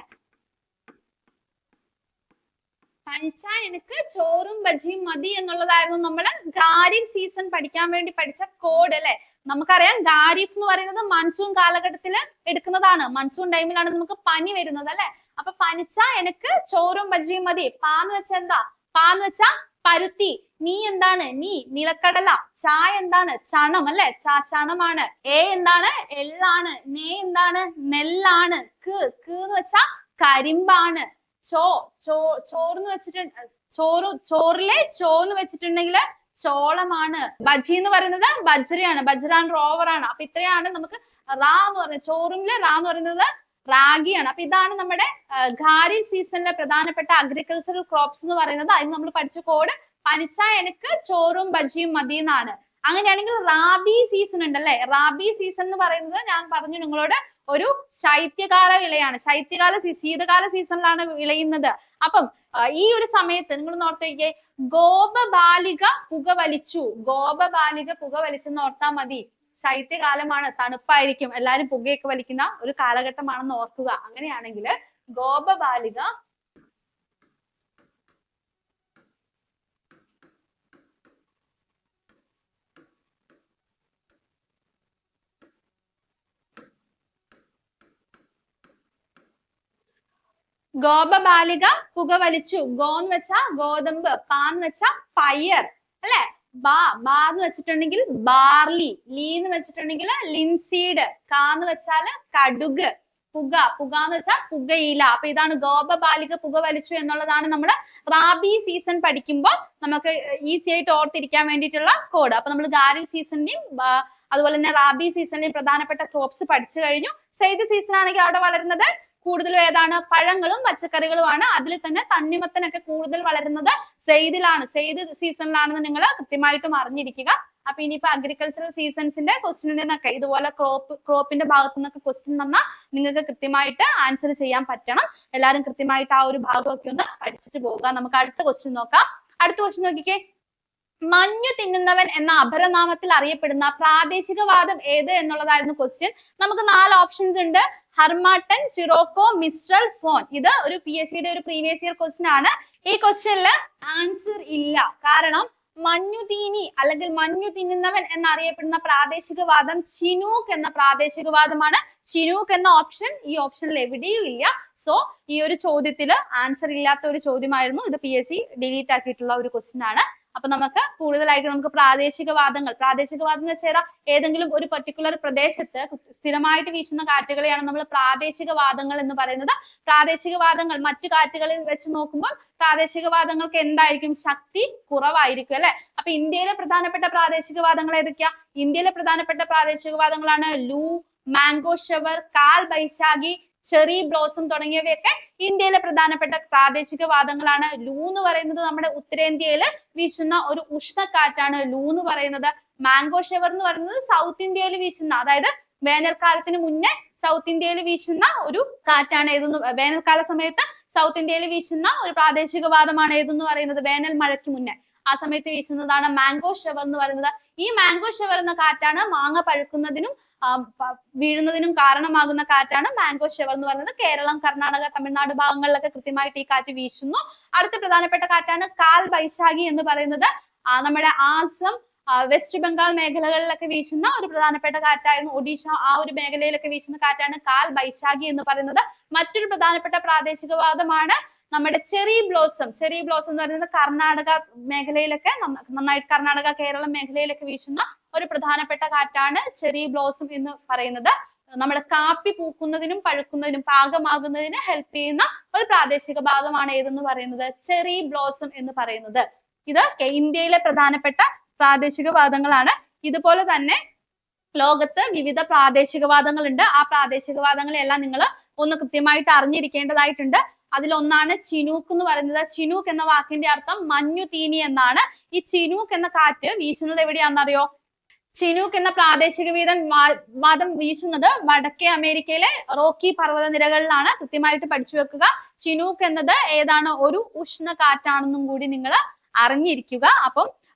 പനിച്ച എനിക്ക് ചോറും ബജിയും മതി എന്നുള്ളതായിരുന്നു നമ്മൾ ഖാരിഫ് സീസൺ പഠിക്കാൻ വേണ്ടി പഠിച്ച കോഡ് അല്ലെ? നമുക്കറിയാം ഖാരിഫ് എന്ന് പറയുന്നത് മൺസൂൺ കാലഘട്ടത്തിൽ എടുക്കുന്നതാണ്. മൺസൂൺ ടൈമിലാണ് നമുക്ക് പനി വരുന്നത് അല്ലെ? അപ്പൊ പനിച്ച എനിക്ക് ചോറും ബജിയും മതി. പാന്ന് വെച്ചാൽ എന്താ? പാന്ന് വെച്ചാ പരുത്തി, നീ എന്താണ്, നീ നിലക്കടല, ചാ എന്താണ്, ചണം അല്ലെ, ചണമാണ്. എന്താണ്, എള്ളാണ്. നേ എന്താണ്, നെല്ലാണ്. ക്ക് എന്ന് വെച്ചാ കരിമ്പാണ്. ചോറെന്ന് വെച്ചിട്ടുണ്ട്, ചോറിലെ ചോന്ന് വെച്ചിട്ടുണ്ടെങ്കിൽ ചോളമാണ്. ബജി എന്ന് പറയുന്നത് ബജ്രയാണ്, ബജ്ര ആൻഡ് റോവർ ആണ്. അപ്പൊ ഇത്രയാണ് നമുക്ക് റാ എന്ന് പറയുന്നത്. ചോറിലെ റാ എന്ന് പറയുന്നത് റാഗിയാണ്. അപ്പൊ ഇതാണ് നമ്മുടെ ഖാരിഫ് സീസണിലെ പ്രധാനപ്പെട്ട അഗ്രികൾച്ചറൽ ക്രോപ്സ് എന്ന് പറയുന്നത്. അതിന് നമ്മൾ പഠിച്ച കോഡ് പനിച്ച എനിക്ക് ചോറും ബജിയും മതി എന്നാണ്. അങ്ങനെയാണെങ്കിൽ റാബി സീസൺ ഉണ്ടല്ലേ. റാബി സീസൺ എന്ന് പറയുന്നത് ഞാൻ പറഞ്ഞു നിങ്ങളോട് ഒരു ശൈത്യകാല വിളയാണ്. ശീതകാല സീസണിലാണ് വിളയുന്നത്. അപ്പം ഈ ഒരു സമയത്ത് നിങ്ങൾ ഓർത്തേക്ക് ഗോപബാലിക പുകവലിച്ചു. ഗോപബാലിക പുകവലിച്ചെന്ന് ഓർത്താൽ മതി. ശൈത്യകാലമാണ്, തണുപ്പായിരിക്കും, എല്ലാരും പുകയൊക്കെ വലിക്കുന്ന ഒരു കാലഘട്ടമാണെന്ന് ഓർക്കുക. അങ്ങനെയാണെങ്കിൽ ഗോപബാലിക പുകവലിച്ചു. ഗോ എന്ന് വെച്ചാ ഗോതമ്പ്, പാന്ന് വെച്ചാ പയർ അല്ലെ. ബാ എന്ന് വെച്ചിട്ടുണ്ടെങ്കിൽ ബാർലി, ലീ എന്ന് വെച്ചിട്ടുണ്ടെങ്കിൽ ലിൻസീഡ്, കാന്ന് വെച്ചാല് കടുക്, പുക എന്ന് വെച്ചാൽ പുകയില. അപ്പൊ ഇതാണ് ഗോപബാലിക പുകവലിച്ചു എന്നുള്ളതാണ് നമ്മൾ റാബി സീസൺ പഠിക്കുമ്പോൾ നമുക്ക് ഈസി ആയിട്ട് ഓർത്തിരിക്കാൻ വേണ്ടിയിട്ടുള്ള കോഡ്. അപ്പൊ നമ്മൾ ഖാരിഫ് സീസണിന്റെയും അതുപോലെ തന്നെ റാബി സീസണിന്റെയും പ്രധാനപ്പെട്ട ക്രോപ്സ് പഠിച്ചു കഴിഞ്ഞു. സെയ്ദ് സീസൺ ആണെങ്കിൽ അവിടെ വളരുന്നത് കൂടുതലും ഏതാണ്, പഴങ്ങളും പച്ചക്കറികളുമാണ്. അതിൽ തന്നെ തണ്ണിമത്തനൊക്കെ കൂടുതൽ വളരുന്നത് സെയ്ദിലാണ്, സെയ്ദ് സീസണിലാണെന്ന് നിങ്ങൾ കൃത്യമായിട്ടും അറിഞ്ഞിരിക്കുക. അപ്പൊ ഇനിയിപ്പോ അഗ്രികൾച്ചറൽ സീസൺസിന്റെ ക്വസ്റ്റ്യനിൽ നിന്നൊക്കെ ഇതുപോലെ ക്രോപ്പിന്റെ ഭാഗത്തു നിന്നൊക്കെ ക്വസ്റ്റ്യൻ വന്നാൽ നിങ്ങൾക്ക് കൃത്യമായിട്ട് ആൻസർ ചെയ്യാൻ പറ്റണം. എല്ലാവരും കൃത്യമായിട്ട് ആ ഒരു ഭാഗമൊക്കെ ഒന്ന് പഠിച്ചിട്ട് പോകുക. നമുക്ക് അടുത്ത ക്വസ്റ്റ്യൻ നോക്കാം. അടുത്ത ക്വസ്റ്റ്യൻ നോക്കിക്കേ. മഞ്ഞു തിന്നുന്നവൻ എന്ന അപരനാമത്തിൽ അറിയപ്പെടുന്ന പ്രാദേശികവാദം ഏത് എന്നുള്ളതായിരുന്നു ക്വസ്റ്റ്യൻ. നമുക്ക് 4 ഓപ്ഷൻസ് ഉണ്ട്. ഹർമാട്ടൻ, ചിറോക്കോ, മിസ്ട്രൽ, ഫോൺ. ഇത് ഒരു PSCയുടെ ഒരു പ്രീവിയസ് ഇയർ ക്വസ്റ്റ്യൻ ആണ്. ഈ ക്വസ്റ്റ്യനിൽ ആൻസർ ഇല്ല. കാരണം മഞ്ഞുതീനി അല്ലെങ്കിൽ മഞ്ഞു തിന്നുന്നവൻ എന്നറിയപ്പെടുന്ന പ്രാദേശികവാദം ചിനൂക്ക് എന്ന പ്രാദേശികവാദമാണ്. ചിനൂക്ക് എന്ന ഓപ്ഷൻ ഈ ഓപ്ഷനിൽ എവിടെയും ഇല്ല. സോ ഈ ഒരു ചോദ്യത്തില് ആൻസർ ഇല്ലാത്ത ഒരു ചോദ്യമായിരുന്നു. ഇത് PSC ഡിലീറ്റ് ആക്കിയിട്ടുള്ള ഒരു ക്വസ്റ്റ്യൻ ആണ്. അപ്പൊ നമുക്ക് കൂടുതലായിട്ട് നമുക്ക് പ്രാദേശികവാദം എന്ന് വെച്ചാൽ ഏതെങ്കിലും ഒരു പർട്ടിക്കുലർ പ്രദേശത്ത് സ്ഥിരമായിട്ട് വീശുന്ന കാറ്റുകളെയാണ് നമ്മൾ പ്രാദേശികവാദങ്ങൾ എന്ന് പറയുന്നത്. പ്രാദേശികവാദങ്ങൾ മറ്റു കാറ്റുകളിൽ വെച്ച് നോക്കുമ്പോൾ പ്രാദേശികവാദങ്ങൾക്ക് എന്തായിരിക്കും, ശക്തി കുറവായിരിക്കും അല്ലെ. അപ്പൊ ഇന്ത്യയിലെ പ്രധാനപ്പെട്ട പ്രാദേശികവാദങ്ങൾ ഏതൊക്കെയാ? ഇന്ത്യയിലെ പ്രധാനപ്പെട്ട പ്രാദേശികവാദങ്ങളാണ് ലൂ, മാംഗോ ഷവർ, കാൽ ബൈശാഖി, ചെറി ബ്ലോസം തുടങ്ങിയവയൊക്കെ ഇന്ത്യയിലെ പ്രധാനപ്പെട്ട പ്രാദേശികവാദങ്ങളാണ്. ലൂ എന്ന് പറയുന്നത് നമ്മുടെ ഉത്തരേന്ത്യയിൽ വീശുന്ന ഒരു ഉഷ്ണക്കാറ്റാണ് ലൂ എന്ന് പറയുന്നത്. മാംഗോ ഷവർ എന്ന് പറയുന്നത് സൗത്ത് ഇന്ത്യയിൽ വീശുന്ന, അതായത് വേനൽക്കാലത്തിന് മുന്നേ സൗത്ത് ഇന്ത്യയിൽ വീശുന്ന ഒരു കാറ്റാണ്. ഏതെന്ന് വേനൽക്കാല സമയത്ത് സൗത്ത് ഇന്ത്യയിൽ വീശുന്ന ഒരു പ്രാദേശികവാദമാണ് ഏതെന്ന് പറയുന്നത്, വേനൽ മഴയ്ക്ക് മുന്നേ ആ സമയത്ത് വീശുന്നതാണ് മാംഗോ ഷവർ എന്ന് പറയുന്നത്. ഈ മാംഗോ ഷവർ എന്ന കാറ്റാണ് മാങ്ങ പഴുക്കുന്നതിനും വീഴുന്നതിനും കാരണമാകുന്ന കാറ്റാണ് മാംഗോ ഷവർ എന്ന് പറയുന്നത്. കേരളം, കർണാടക, തമിഴ്നാട് ഭാഗങ്ങളിലൊക്കെ കൃത്യമായിട്ട് ഈ കാറ്റ് വീശുന്നു. അടുത്ത പ്രധാനപ്പെട്ട കാറ്റാണ് കാൽ ബൈശാഖി എന്ന് പറയുന്നത്. നമ്മുടെ ആസം, വെസ്റ്റ് ബംഗാൾ മേഖലകളിലൊക്കെ വീശുന്ന ഒരു പ്രധാനപ്പെട്ട കാറ്റായിരുന്നു. ഒഡീഷ ആ ഒരു മേഖലയിലൊക്കെ വീശുന്ന കാറ്റാണ് കാൽ ബൈശാഖി എന്ന് പറയുന്നത്. മറ്റൊരു പ്രധാനപ്പെട്ട പ്രാദേശികവാദമാണ് നമ്മുടെ ചെറി ബ്ലോസം. ചെറി ബ്ലോസം എന്ന് പറയുന്നത് കർണാടക മേഖലയിലൊക്കെ നന്നായിട്ട്, കർണാടക കേരളം മേഖലയിലൊക്കെ വീശുന്ന ഒരു പ്രധാനപ്പെട്ട കാറ്റാണ് ചെറി ബ്ലോസം എന്ന് പറയുന്നത്. നമ്മുടെ കാപ്പി പൂക്കുന്നതിനും പഴുക്കുന്നതിനും പാകമാകുന്നതിന് ഹെൽപ്പ് ചെയ്യുന്ന ഒരു പ്രാദേശിക ഭാഗമാണ് ഏതെന്ന് പറയുന്നത്, ചെറി ബ്ലോസം എന്ന് പറയുന്നത്. ഇത് ഇന്ത്യയിലെ പ്രധാനപ്പെട്ട പ്രാദേശികവാദങ്ങളാണ്. ഇതുപോലെ തന്നെ ലോകത്ത് വിവിധ പ്രാദേശികവാദങ്ങളുണ്ട്. ആ പ്രാദേശികവാദങ്ങളെല്ലാം നിങ്ങൾ ഒന്ന് കൃത്യമായിട്ട് അറിഞ്ഞിരിക്കേണ്ടതായിട്ടുണ്ട്. അതിലൊന്നാണ് ചിനൂക്ക് എന്ന് പറയുന്നത്. ചിനൂക്ക് എന്ന വാക്കിന്റെ അർത്ഥം മഞ്ഞു തീനി എന്നാണ്. ഈ ചിനൂക്ക് എന്ന കാറ്റ് വീശുന്നത് എവിടെയാണെന്നറിയോ? ചിനൂക്ക് എന്ന പ്രാദേശിക വാദം വീശുന്നത് വടക്കേ അമേരിക്കയിലെ റോക്കി പർവ്വതനിരകളിലാണ്. കൃത്യമായിട്ട് പഠിച്ചു വെക്കുക. ചിനൂക്ക് എന്നത് ഏതാണ്, ഒരു ഉഷ്ണ കാറ്റാണെന്നും കൂടി നിങ്ങൾ അറിഞ്ഞിരിക്കുക. അപ്പം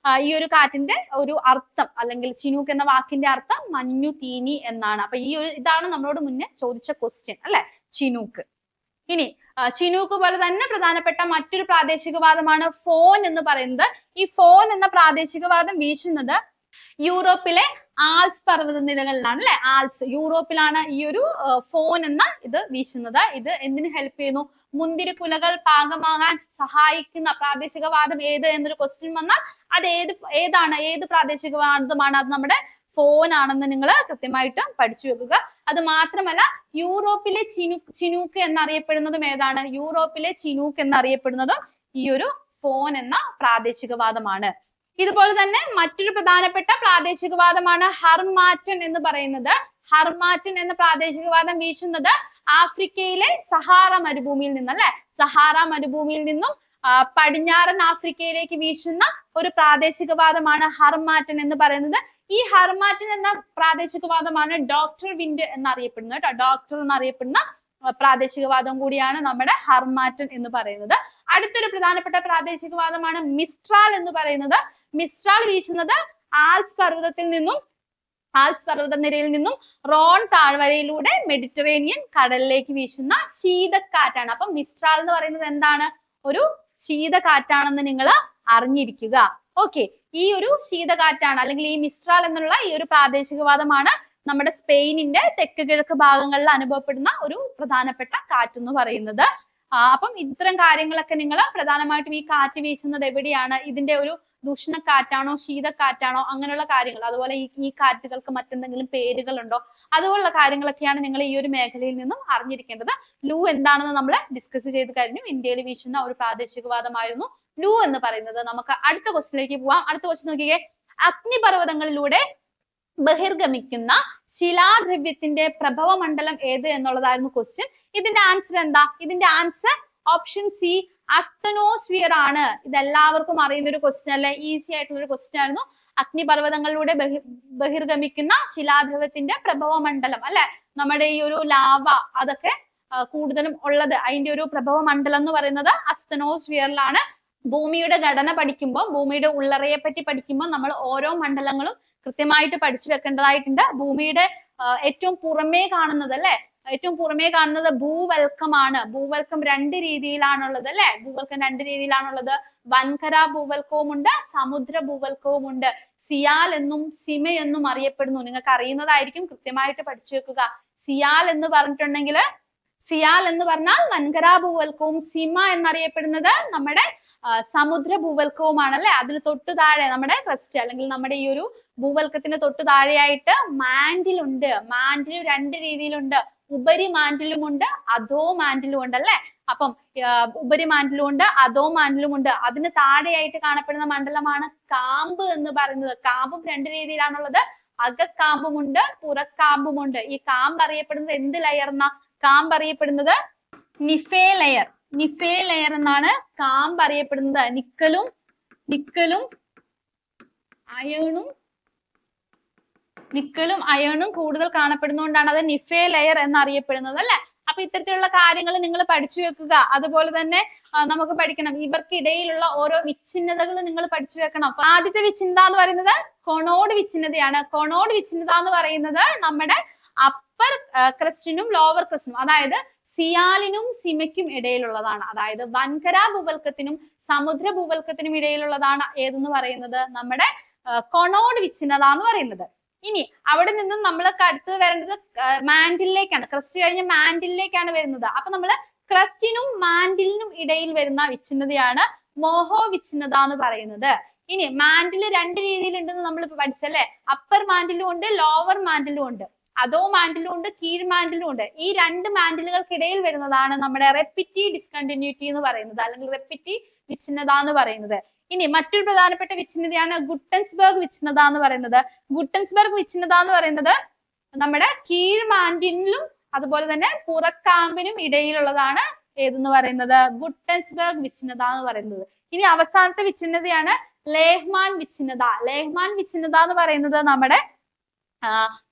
ഈ ഒരു കാറ്റിന്റെ ഒരു അർത്ഥം അല്ലെങ്കിൽ ചിനൂക്ക് എന്ന വാക്കിന്റെ അർത്ഥം മഞ്ഞു തീനി എന്നാണ്. അപ്പൊ ഇതാണ് നമ്മളോട് മുന്നേ ചോദിച്ച ക്വസ്റ്റ്യൻ അല്ലെ, ചിനൂക്ക്. ഇനി ചിനൂക്ക് പോലെ തന്നെ പ്രധാനപ്പെട്ട മറ്റൊരു പ്രാദേശികവാദമാണ് ഫോൻ എന്ന് പറയുന്നത്. ഈ ഫോൻ എന്ന പ്രാദേശികവാദം വീശുന്നത് യൂറോപ്പിലെ ആൽപ്സ് പർവ്വതനിരകളിലാണ് അല്ലെ. ആൽപ്സ് യൂറോപ്പിലാണ് ഈ ഒരു ഫോൻ എന്ന ഇത് വീശുന്നത്. ഇത് എന്തിനു ഹെൽപ്പ് ചെയ്യുന്നു? മുന്തിരിക്കുലകൾ പാകമാകാൻ സഹായിക്കുന്ന പ്രാദേശികവാദം ഏത് എന്നൊരു ക്വസ്റ്റ്യൻ വന്നാൽ അത് ഏത് പ്രാദേശികവാദമാണ്? അത് നമ്മുടെ ഫോൺ ആണെന്ന് നിങ്ങൾ കൃത്യമായിട്ട് പഠിച്ചു വെക്കുക. അത് മാത്രമല്ല യൂറോപ്പിലെ ചിനൂക്ക് എന്നറിയപ്പെടുന്നതും ഏതാണ്? യൂറോപ്പിലെ ചിനൂക്ക് എന്നറിയപ്പെടുന്നതും ഈ ഒരു ഫോൺ എന്ന പ്രാദേശികവാദമാണ്. ഇതുപോലെ തന്നെ മറ്റൊരു പ്രധാനപ്പെട്ട പ്രാദേശികവാദമാണ് ഹർമാറ്റൻ എന്ന് പറയുന്നത്. ഹർമാറ്റൻ എന്ന പ്രാദേശികവാദം വീശുന്നത് ആഫ്രിക്കയിലെ സഹാറ മരുഭൂമിയിൽ നിന്നല്ലേ, സഹാറ മരുഭൂമിയിൽ നിന്നും പടിഞ്ഞാറൻ ആഫ്രിക്കയിലേക്ക് വീശുന്ന ഒരു പ്രാദേശികവാദമാണ് ഹർമാറ്റൻ എന്ന് പറയുന്നത്. ഈ ഹർമാറ്റൻ എന്ന പ്രാദേശികവാദമാണ് ഡോക്ടർ വിൻഡ് എന്നറിയപ്പെടുന്നത് കേട്ടോ. ഡോക്ടർ എന്നറിയപ്പെടുന്ന പ്രാദേശികവാദം കൂടിയാണ് നമ്മുടെ ഹർമാറ്റൻ എന്ന് പറയുന്നത്. അടുത്തൊരു പ്രധാനപ്പെട്ട പ്രാദേശികവാദമാണ് മിസ്ട്രാൽ എന്ന് പറയുന്നത്. മിസ്ട്രാൽ വീശുന്നത് ആൽപ്സ് പർവ്വതനിരയിൽ നിന്നും റോൺ താഴ്വരയിലൂടെ മെഡിറ്ററേനിയൻ കടലിലേക്ക് വീശുന്ന ശീതക്കാറ്റാണ്. അപ്പൊ മിസ്ട്രാൽ എന്ന് പറയുന്നത് എന്താണ്? ഒരു ശീതകാറ്റാണെന്ന് നിങ്ങൾ അറിഞ്ഞിരിക്കുക. ഓക്കെ, ഈ ഒരു ശീതകാറ്റാണ് അല്ലെങ്കിൽ ഈ മിസ്ട്രാൽ എന്നുള്ള ഈ ഒരു പ്രാദേശികവാദമാണ് നമ്മുടെ സ്പെയിനിന്റെ തെക്ക് കിഴക്ക് ഭാഗങ്ങളിൽ അനുഭവപ്പെടുന്ന ഒരു പ്രധാനപ്പെട്ട കാറ്റ് എന്ന് പറയുന്നത്. അപ്പം ഇത്തരം കാര്യങ്ങളൊക്കെ നിങ്ങൾ പ്രധാനമായിട്ടും ഈ കാറ്റ് വീശുന്നത് എവിടെയാണ്, ഇതിന്റെ ഒരു ദൂഷണക്കാറ്റാണോ ശീതക്കാറ്റാണോ അങ്ങനെയുള്ള കാര്യങ്ങൾ, അതുപോലെ ഈ കാറ്റുകൾക്ക് മറ്റെന്തെങ്കിലും പേരുകളുണ്ടോ, അതുപോലുള്ള കാര്യങ്ങളൊക്കെയാണ് നിങ്ങൾ ഈ ഒരു മേഖലയിൽ നിന്നും അറിഞ്ഞിരിക്കേണ്ടത്. ലൂ എന്താണെന്ന് നമ്മൾ ഡിസ്കസ് ചെയ്ത് കഴിഞ്ഞു. ഇന്ത്യയിൽ വീശുന്ന ഒരു പ്രാദേശികവാദമായിരുന്നു ലൂ എന്ന് പറയുന്നത്. നമുക്ക് അടുത്ത ക്വസ്റ്റിലേക്ക് പോവാം. അടുത്ത ക്വസ്റ്റ്യൻ നോക്കിയേ, അഗ്നിപർവ്വതങ്ങളിലൂടെ ബഹിർഗമിക്കുന്ന ശിലാദ്രവ്യത്തിന്റെ പ്രഭവ മണ്ഡലം ഏത് എന്നുള്ളതായിരുന്നു ക്വസ്റ്റ്യൻ. ഇതിന്റെ ആൻസർ എന്താ? ഇതിന്റെ ആൻസർ ഓപ്ഷൻ സി അസ്തനോസ്ഫിയർ ആണ്. ഇതെല്ലാവർക്കും അറിയുന്ന ഒരു ക്വസ്റ്റ്യൻ അല്ലെ, ഈസി ആയിട്ടുള്ള ഒരു ക്വസ്റ്റ്യൻ ആയിരുന്നു. അഗ്നിപർവ്വതങ്ങളിലൂടെ ബഹിർഗമിക്കുന്ന ശിലാദ്രവ്യത്തിന്റെ പ്രഭവ മണ്ഡലം അല്ലെ, നമ്മുടെ ഈ ഒരു ലാവ അതൊക്കെ കൂടുതലും ഉള്ളത്, അതിന്റെ ഒരു പ്രഭവ മണ്ഡലം എന്ന് പറയുന്നത് അസ്തനോസ്ഫിയറിലാണ്. ഭൂമിയുടെ ഘടന പഠിക്കുമ്പോൾ, ഭൂമിയുടെ ഉള്ളറയെ പറ്റി പഠിക്കുമ്പോൾ നമ്മൾ ഓരോ മണ്ഡലങ്ങളും കൃത്യമായിട്ട് പഠിച്ചു വെക്കേണ്ടതായിട്ടുണ്ട്. ഭൂമിയുടെ ഏറ്റവും പുറമേ കാണുന്നത് അല്ലെ, ഏറ്റവും പുറമേ കാണുന്നത് ഭൂവൽക്കമാണ്. ഭൂവൽക്കം രണ്ട് രീതിയിലാണുള്ളത് അല്ലെ, ഭൂവൽക്കം രണ്ട് രീതിയിലാണുള്ളത്. വൻകര ഭൂവൽക്കവും ഉണ്ട്, സമുദ്ര ഭൂവൽക്കവും ഉണ്ട്. സിയാൽ എന്നും സിമ എന്നും അറിയപ്പെടുന്നു. നിങ്ങൾക്ക് അറിയുന്നതായിരിക്കും, കൃത്യമായിട്ട് പഠിച്ചു വെക്കുക. സിയാൽ എന്ന് പറഞ്ഞിട്ടുണ്ടെങ്കിൽ, സിയാൽ എന്ന് പറഞ്ഞാൽ വൻകര ഭൂവൽക്കവും, സിമ എന്നറിയപ്പെടുന്നത് നമ്മുടെ സമുദ്ര ഭൂവൽക്കവുമാണ് അല്ലെ. അതിന് തൊട്ടു താഴെ നമ്മുടെ ക്രസ്റ്റ് അല്ലെങ്കിൽ നമ്മുടെ ഈ ഒരു ഭൂവൽക്കത്തിന് തൊട്ടു താഴെയായിട്ട് മാൻഡിൽ ഉണ്ട്. മാൻഡിൽ രണ്ട് രീതിയിലുണ്ട്, ഉപരി മാൻഡിലും ഉണ്ട്, അധോ മാൻഡിലും ഉണ്ട് അല്ലെ. അപ്പം ഉപരി മാൻഡിലും ഉണ്ട്, അധോ മാൻഡിലും ഉണ്ട്. അതിന് താഴെയായിട്ട് കാണപ്പെടുന്ന മണ്ഡലമാണ് കാമ്പ് എന്ന് പറയുന്നത്. കാമ്പും രണ്ട് രീതിയിലാണുള്ളത്, അകക്കാമ്പുമുണ്ട്, പുറക്കാമ്പുമുണ്ട്. ഈ കാമ്പ് അറിയപ്പെടുന്നത് എന്ത് ലെയർന്ന? കാമ്പ് അറിയപ്പെടുന്നത് നിഫേ ലെയർ. നിഫേ ലെയർ എന്നാണ് കാമ്പ് അറിയപ്പെടുന്നത്. നിക്കലും അയണും കൂടുതൽ കാണപ്പെടുന്നതുകൊണ്ടാണ് അത് നിഫേ ലെയർ എന്നറിയപ്പെടുന്നത് അല്ലെ. അപ്പൊ ഇത്തരത്തിലുള്ള കാര്യങ്ങൾ നിങ്ങൾ പഠിച്ചു വെക്കുക. അതുപോലെ തന്നെ നമുക്ക് പഠിക്കണം, ഇവർക്കിടയിലുള്ള ഓരോ വിച്ഛിന്നതകൾ നിങ്ങൾ പഠിച്ചു വെക്കണം. അപ്പൊ ആദ്യത്തെ വിച്ഛിന്നത എന്ന് പറയുന്നത് കൊണോഡ് വിച്ഛിന്നതയാണ്. കൊണോഡ് വിച്ഛിന്നത എന്ന് പറയുന്നത് നമ്മുടെ അപ്പർ ക്രസ്റ്റിനും ലോവർ ക്രസ്റ്റിനും, അതായത് സിയാലിനും സിമയ്ക്കും ഇടയിലുള്ളതാണ്. അതായത് വൻകര ഭൂവൽക്കത്തിനും സമുദ്ര ഭൂവൽക്കത്തിനും ഇടയിലുള്ളതാണ് ഏതെന്ന് പറയുന്നത് നമ്മുടെ കൊണോഡ് വിച്ഛിന്നത എന്ന് പറയുന്നത്. ഇനി അവിടെ നിന്നും നമ്മൾക്ക് അടുത്തത് വരേണ്ടത് മാൻഡിലേക്കാണ്. ക്രസ്റ്റ് കഴിഞ്ഞ് മാൻഡിലേക്കാണ് വരുന്നത്. അപ്പൊ നമ്മള് ക്രസ്റ്റിനും മാൻഡിലിനും ഇടയിൽ വരുന്ന വിച്ഛിന്നതയാണ് മോഹോ വിച്ഛിന്നത എന്ന് പറയുന്നത്. ഇനി മാൻഡിൽ രണ്ട് രീതിയിലുണ്ടെന്ന് നമ്മൾ പഠിച്ചല്ലേ. അപ്പർ മാൻഡിലും ഉണ്ട്, ലോവർ മാൻഡിലും ഉണ്ട്, അധോ മാൻഡിലും ഉണ്ട്, കീഴ് മാൻഡിലും ഉണ്ട്. ഈ രണ്ട് മാൻഡിലുകൾക്കിടയിൽ വരുന്നതാണ് നമ്മുടെ റെപ്പിറ്റി ഡിസ്കണ്ടിന്യൂറ്റി എന്ന് പറയുന്നത്, അല്ലെങ്കിൽ റെപ്പിറ്റി വിച്ഛിന്നത എന്ന് പറയുന്നത്. ഇനി മറ്റൊരു പ്രധാനപ്പെട്ട വിച്ഛിന്നതയാണ് ഗുട്ടൻസ്ബർഗ് വിച്ഛിന്നത എന്ന് പറയുന്നത്. ഗുട്ടൻസ്ബർഗ് വിച്ഛിന്നത എന്ന് പറയുന്നത് നമ്മുടെ കീഴ് മാൻഡിലും അതുപോലെ തന്നെ പുറക്കാമ്പിനും ഇടയിലുള്ളതാണ് ഏതെന്ന് പറയുന്നത് ഗുട്ടൻസ്ബർഗ് വിച്ഛിന്നത എന്ന് പറയുന്നത്. ഇനി അവസാനത്തെ വിച്ഛിന്നതയാണ് ലേഹ്മാൻ വിച്ഛിന്നത. ലേഹ്മാൻ വിച്ഛിന്നത എന്ന് പറയുന്നത് നമ്മുടെ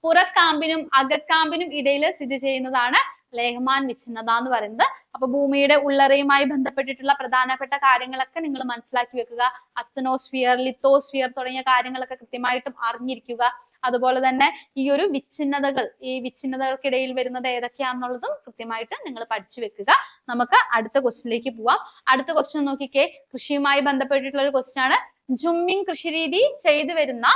പുറക്കാമ്പിനും അകക്കാമ്പിനും ഇടയിൽ സ്ഥിതി ചെയ്യുന്നതാണ് ലേഹ്മാൻ വിച്ഛിന്നത എന്ന് പറയുന്നത്. അപ്പൊ ഭൂമിയുടെ ഉള്ളറയുമായി ബന്ധപ്പെട്ടിട്ടുള്ള പ്രധാനപ്പെട്ട കാര്യങ്ങളൊക്കെ നിങ്ങൾ മനസ്സിലാക്കി വെക്കുക. അസ്തനോസ്ഫിയർ, ലിത്തോസ്ഫിയർ തുടങ്ങിയ കാര്യങ്ങളൊക്കെ കൃത്യമായിട്ടും അറിഞ്ഞിരിക്കുക. അതുപോലെ തന്നെ ഈ ഒരു വിച്ഛിന്നതകൾ, ഈ വിച്ഛിന്നതകൾക്കിടയിൽ വരുന്നത് ഏതൊക്കെയാണെന്നുള്ളതും കൃത്യമായിട്ട് നിങ്ങൾ പഠിച്ചു വെക്കുക. നമുക്ക് അടുത്ത ക്വസ്റ്റ്യനിലേക്ക് പോവാം. അടുത്ത ക്വസ്റ്റ്യൻ നോക്കിക്കേ, കൃഷിയുമായി ബന്ധപ്പെട്ടിട്ടുള്ള ഒരു ക്വസ്റ്റ്യൻ ആണ്. ജുമ്മിങ് കൃഷിരീതി ചെയ്തു വരുന്ന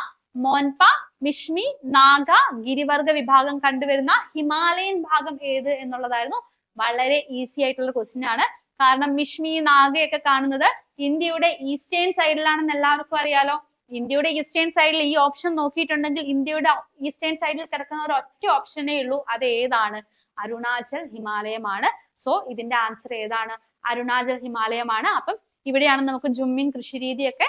മോൻപ, മിഷ്മി, നാഗ, ഗിരിവർഗ വിഭാഗം കണ്ടുവരുന്ന ഹിമാലയൻ ഭാഗം ഏത് എന്നുള്ളതായിരുന്നു വളരെ ഈസി ആയിട്ടുള്ള ക്വസ്റ്റ്യൻ ആണ്. കാരണം മിഷ്മി നാഗയൊക്കെ കാണുന്നത് ഇന്ത്യയുടെ ഈസ്റ്റേൺ സൈഡിലാണെന്ന് എല്ലാവർക്കും അറിയാലോ. ഇന്ത്യയുടെ ഈസ്റ്റേൺ സൈഡിൽ ഈ ഓപ്ഷൻ നോക്കിയിട്ടുണ്ടെങ്കിൽ ഇന്ത്യയുടെ ഈസ്റ്റേൺ സൈഡിൽ കിടക്കുന്ന ഒരു ഒറ്റ ഓപ്ഷനേ ഉള്ളൂ. അത് ഏതാണ്? അരുണാചൽ ഹിമാലയമാണ്. സോ ഇതിന്റെ ആൻസർ ഏതാണ്? അരുണാചൽ ഹിമാലയമാണ്. അപ്പം ഇവിടെയാണ് നമുക്ക് ജുമ്മിങ് കൃഷി രീതിയൊക്കെ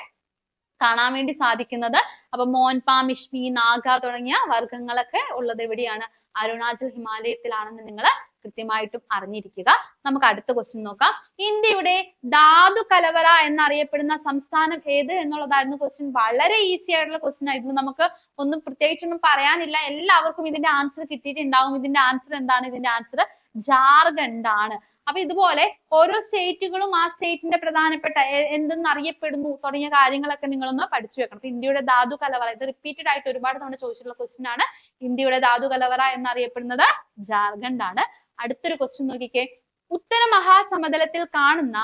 കാണാൻ വേണ്ടി സാധിക്കുന്നത്. അപ്പൊ മോൻപ, മിഷ്മി, നാഗ തുടങ്ങിയ വർഗങ്ങളൊക്കെ ഉള്ളത് എവിടെയാണ്? അരുണാചൽ ഹിമാലയത്തിലാണെന്ന് നിങ്ങൾ കൃത്യമായിട്ടും അറിഞ്ഞിരിക്കുക. നമുക്ക് അടുത്ത ക്വസ്റ്റ്യൻ നോക്കാം. ഇന്ത്യയുടെ ധാതു കലവറ എന്നറിയപ്പെടുന്ന സംസ്ഥാനം ഏത് എന്നുള്ളതായിരുന്നു ക്വസ്റ്റ്യൻ. വളരെ ഈസി ആയിട്ടുള്ള ക്വസ്റ്റ്യൻ ആയിരുന്നു. നമുക്ക് ഒന്നും പ്രത്യേകിച്ചൊന്നും പറയാനില്ല. എല്ലാവർക്കും ഇതിന്റെ ആൻസർ കിട്ടിയിട്ടുണ്ടാവും. ഇതിന്റെ ആൻസർ എന്താണ്? ഇതിന്റെ ആൻസർ ജാർഖണ്ഡ് ആണ്. അപ്പൊ ഇതുപോലെ ഓരോ സ്റ്റേറ്റുകളും ആ സ്റ്റേറ്റിന്റെ പ്രധാനപ്പെട്ട എന്തെന്ന് അറിയപ്പെടുന്നു തുടങ്ങിയ കാര്യങ്ങളൊക്കെ നിങ്ങളൊന്ന് പഠിച്ചു വെക്കണം. അപ്പൊ ഇന്ത്യയുടെ ധാതു കലവറ, ഇത് റിപ്പീറ്റഡ് ആയിട്ട് ഒരുപാട് തവണ ചോദിച്ചിട്ടുള്ള ക്വസ്റ്റ്യൻ ആണ്. ഇന്ത്യയുടെ ധാതു കലവറ എന്നറിയപ്പെടുന്നത് ജാർഖണ്ഡ് ആണ്. അടുത്തൊരു ക്വസ്റ്റ്യൻ നോക്കിക്കേ. ഉത്തര മഹാസമതലത്തിൽ കാണുന്ന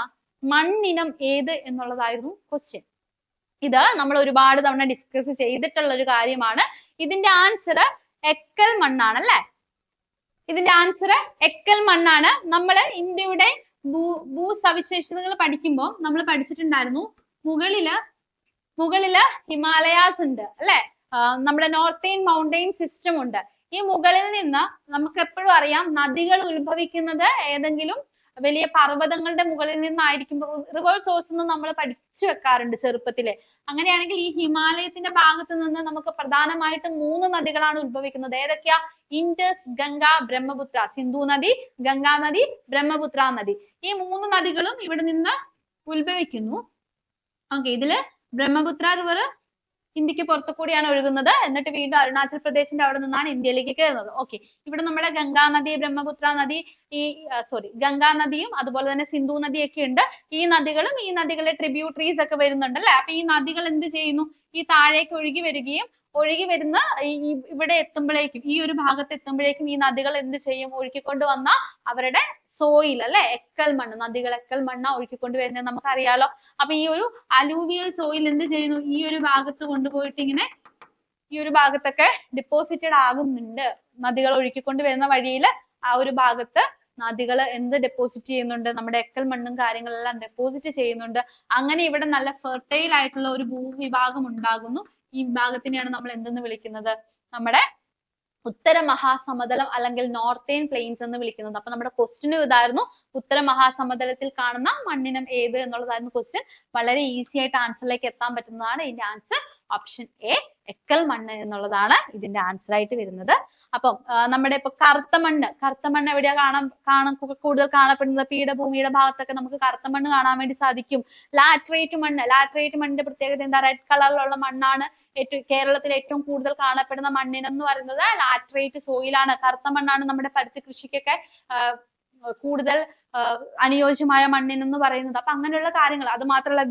മണ്ണിനം ഏത് എന്നുള്ളതായിരുന്നു ക്വസ്റ്റ്യൻ. ഇത് നമ്മൾ ഒരുപാട് തവണ ഡിസ്കസ് ചെയ്തിട്ടുള്ള ഒരു കാര്യമാണ്. ഇതിന്റെ ആൻസർ എക്കൽ മണ്ണാണ് അല്ലെ? ഇതിന്റെ ആൻസർ എക്കൽ മണ്ണാണ്. നമ്മൾ ഇന്ത്യയുടെ ഭൂസവിശേഷതകൾ പഠിക്കുമ്പോൾ നമ്മൾ പഠിച്ചിട്ടുണ്ടായിരുന്നു, മുകളില് ഹിമാലയാസ് ഉണ്ട് അല്ലെ? നമ്മുടെ നോർത്തേൺ മൗണ്ടെയിൻ സിസ്റ്റം ഉണ്ട്. ഈ മുകളിൽ നിന്ന് നമുക്ക് എപ്പോഴും അറിയാം നദികൾ ഉത്ഭവിക്കുന്നത് ഏതെങ്കിലും വലിയ പർവ്വതങ്ങളുടെ മുകളിൽ നിന്നായിരിക്കും. റിവർ സോഴ്സ് എന്ന് നമ്മൾ പഠിച്ചു വെക്കാറുണ്ട് ചെറുപ്പത്തിലെ. അങ്ങനെയാണെങ്കിൽ ഈ ഹിമാലയത്തിന്റെ ഭാഗത്ത് നിന്ന് നമുക്ക് പ്രധാനമായിട്ടും 3 നദികളാണ് ഉത്ഭവിക്കുന്നത്. ഏതൊക്കെയാ? ഇൻഡസ്, ഗംഗ, ബ്രഹ്മപുത്ര. സിന്ധു നദി, ഗംഗാ നദി, ബ്രഹ്മപുത്ര നദി. ഈ 3 നദികളും ഇവിടെ നിന്ന് ഉത്ഭവിക്കുന്നു. ഓക്കെ, ഇതില് ബ്രഹ്മപുത്ര റിവർ ഇന്ത്യക്ക് പുറത്തു കൂടിയാണ് ഒഴുകുന്നത്. എന്നിട്ട് വീണ്ടും അരുണാചൽ പ്രദേശിന്റെ അവിടെ നിന്നാണ് ഇന്ത്യയിലേക്ക് കയറുന്നത്. ഓക്കെ, ഇവിടെ നമ്മുടെ ഗംഗാ നദി, ബ്രഹ്മപുത്ര നദി, ഗംഗാ നദിയും അതുപോലെ തന്നെ സിന്ധു നദിയൊക്കെ ഉണ്ട്. ഈ നദികളും ഈ നദികളുടെ ട്രിബ്യൂട്ടറീസ് ഒക്കെ വരുന്നുണ്ട് അല്ലെ? അപ്പൊ ഈ നദികൾ എന്ത് ചെയ്യുന്നു? ഈ താഴേക്ക് ഒഴുകി വരുന്ന ഇവിടെ എത്തുമ്പോഴേക്കും, ഈ ഒരു ഭാഗത്ത് എത്തുമ്പോഴേക്കും ഈ നദികൾ എന്ത് ചെയ്യും? ഒഴുക്കിക്കൊണ്ട് വന്ന അവരുടെ സോയിൽ അല്ലെ, എക്കൽ മണ്ണ്, നദികൾ എക്കൽ മണ്ണ ഒഴുക്കിക്കൊണ്ട് വരുന്നത് നമുക്കറിയാലോ. അപ്പൊ ഈ ഒരു അലൂവിയൽ സോയിൽ എന്ത് ചെയ്യുന്നു? ഈ ഒരു ഭാഗത്ത് കൊണ്ടുപോയിട്ട് ഇങ്ങനെ ഈ ഒരു ഭാഗത്തൊക്കെ ഡിപ്പോസിറ്റഡ് ആകുന്നുണ്ട്. നദികൾ ഒഴുക്കിക്കൊണ്ട് വരുന്ന വഴിയിൽ ആ ഒരു ഭാഗത്ത് നദികൾ എന്ത് ഡെപ്പോസിറ്റ് ചെയ്യുന്നുണ്ട്? നമ്മുടെ എക്കൽ മണ്ണും കാര്യങ്ങളെല്ലാം ഡെപ്പോസിറ്റ് ചെയ്യുന്നുണ്ട്. അങ്ങനെ ഇവിടെ നല്ല ഫെർട്ടൈൽ ആയിട്ടുള്ള ഒരു ഭൂവിഭാഗം ഉണ്ടാകുന്നു. ഈ ഭാഗത്തിനെയാണ് നമ്മൾ എന്തെന്ന് വിളിക്കുന്നത്? നമ്മുടെ ഉത്തര മഹാസമതലം അല്ലെങ്കിൽ നോർത്തേൺ പ്ലെയിൻസ് എന്ന് വിളിക്കുന്നത്. അപ്പൊ നമ്മുടെ ക്വസ്റ്റ്യൻ ഇതായിരുന്നു, ഉത്തര മഹാസമതലത്തിൽ കാണുന്ന മണ്ണിനം ഏത് എന്നുള്ളതായിരുന്നു ക്വസ്റ്റ്യൻ. വളരെ ഈസി ആയിട്ട് ആൻസറിലേക്ക് എത്താൻ പറ്റുന്നതാണ്. ഇതിന്റെ ആൻസർ ഓപ്ഷൻ എ, എക്കൽ മണ്ണ് എന്നുള്ളതാണ് ഇതിന്റെ ആൻസർ ആയിട്ട് വരുന്നത്. അപ്പം നമ്മുടെ ഇപ്പൊ കറുത്ത മണ്ണ് എവിടെയാ കൂടുതൽ കാണപ്പെടുന്നത്? പീഠഭൂമിയുടെ ഭാഗത്തൊക്കെ നമുക്ക് കറുത്ത മണ്ണ് കാണാൻ വേണ്ടി സാധിക്കും. ലാറ്ററൈറ്റ് മണ്ണിന്റെ പ്രത്യേകത എന്താ? റെഡ് കളറിലുള്ള മണ്ണാണ്. കേരളത്തിൽ ഏറ്റവും കൂടുതൽ കാണപ്പെടുന്ന മണ്ണിനം എന്ന് പറയുന്നത് ലാറ്ററൈറ്റ് സോയിലാണ്. കറുത്ത മണ്ണാണ് നമ്മുടെ പരുത്തി കൃഷിക്കൊക്കെ കൂടുതൽ അനുയോജ്യമായ മണ്ണിനെന്ന് പറയുന്നത്. അപ്പൊ അങ്ങനെയുള്ള കാര്യങ്ങൾ, അത് മാത്രമല്ല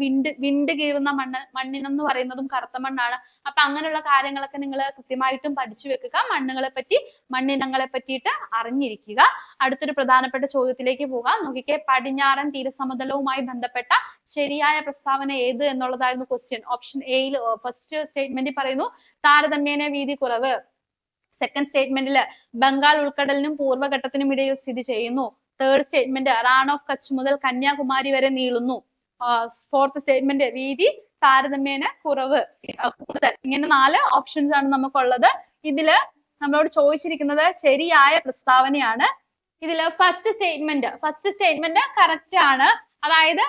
വിണ്ട് കീറുന്ന മണ്ണിനം എന്ന് പറയുന്നതും കറുത്ത മണ്ണാണ്. അപ്പൊ അങ്ങനെയുള്ള കാര്യങ്ങളൊക്കെ നിങ്ങൾ കൃത്യമായിട്ടും പഠിച്ചു വെക്കുക. മണ്ണിനങ്ങളെ പറ്റിയിട്ട് അറിഞ്ഞിരിക്കുക. അടുത്തൊരു പ്രധാനപ്പെട്ട ചോദ്യത്തിലേക്ക് പോകാം. നോക്കിക്കേ, പടിഞ്ഞാറൻ തീരസമതലവുമായി ബന്ധപ്പെട്ട ശരിയായ പ്രസ്താവന ഏത് എന്നുള്ളതായിരുന്നു ക്വസ്റ്റ്യൻ. ഓപ്ഷൻ എയിൽ ഫസ്റ്റ് സ്റ്റേറ്റ്മെന്റിൽ പറയുന്നു താരതമ്യേന വീതി കുറവ്. സെക്കൻഡ് സ്റ്റേറ്റ്മെന്റിൽ ബംഗാൾ ഉൾക്കടലിനും പൂർവ്വഘട്ടത്തിനും ഇടയിൽ സ്ഥിതി ചെയ്യുന്നു. Third statement Rann of Kutch മുതൽ കന്യാകുമാരി വരെ നീളുന്നു. ഫോർത്ത് സ്റ്റേറ്റ്മെന്റ് വീതി താരതമ്യേന കൂടുതൽ. ഇങ്ങനെ 4 ഓപ്ഷൻസ് ആണ് നമുക്കുള്ളത്. ഇതില് നമ്മളോട് ചോദിച്ചിരിക്കുന്നത് ശരിയായ പ്രസ്താവനയാണ്. ഇതില് ഫസ്റ്റ് സ്റ്റേറ്റ്മെന്റ് കറക്റ്റ് ആണ്. അതായത്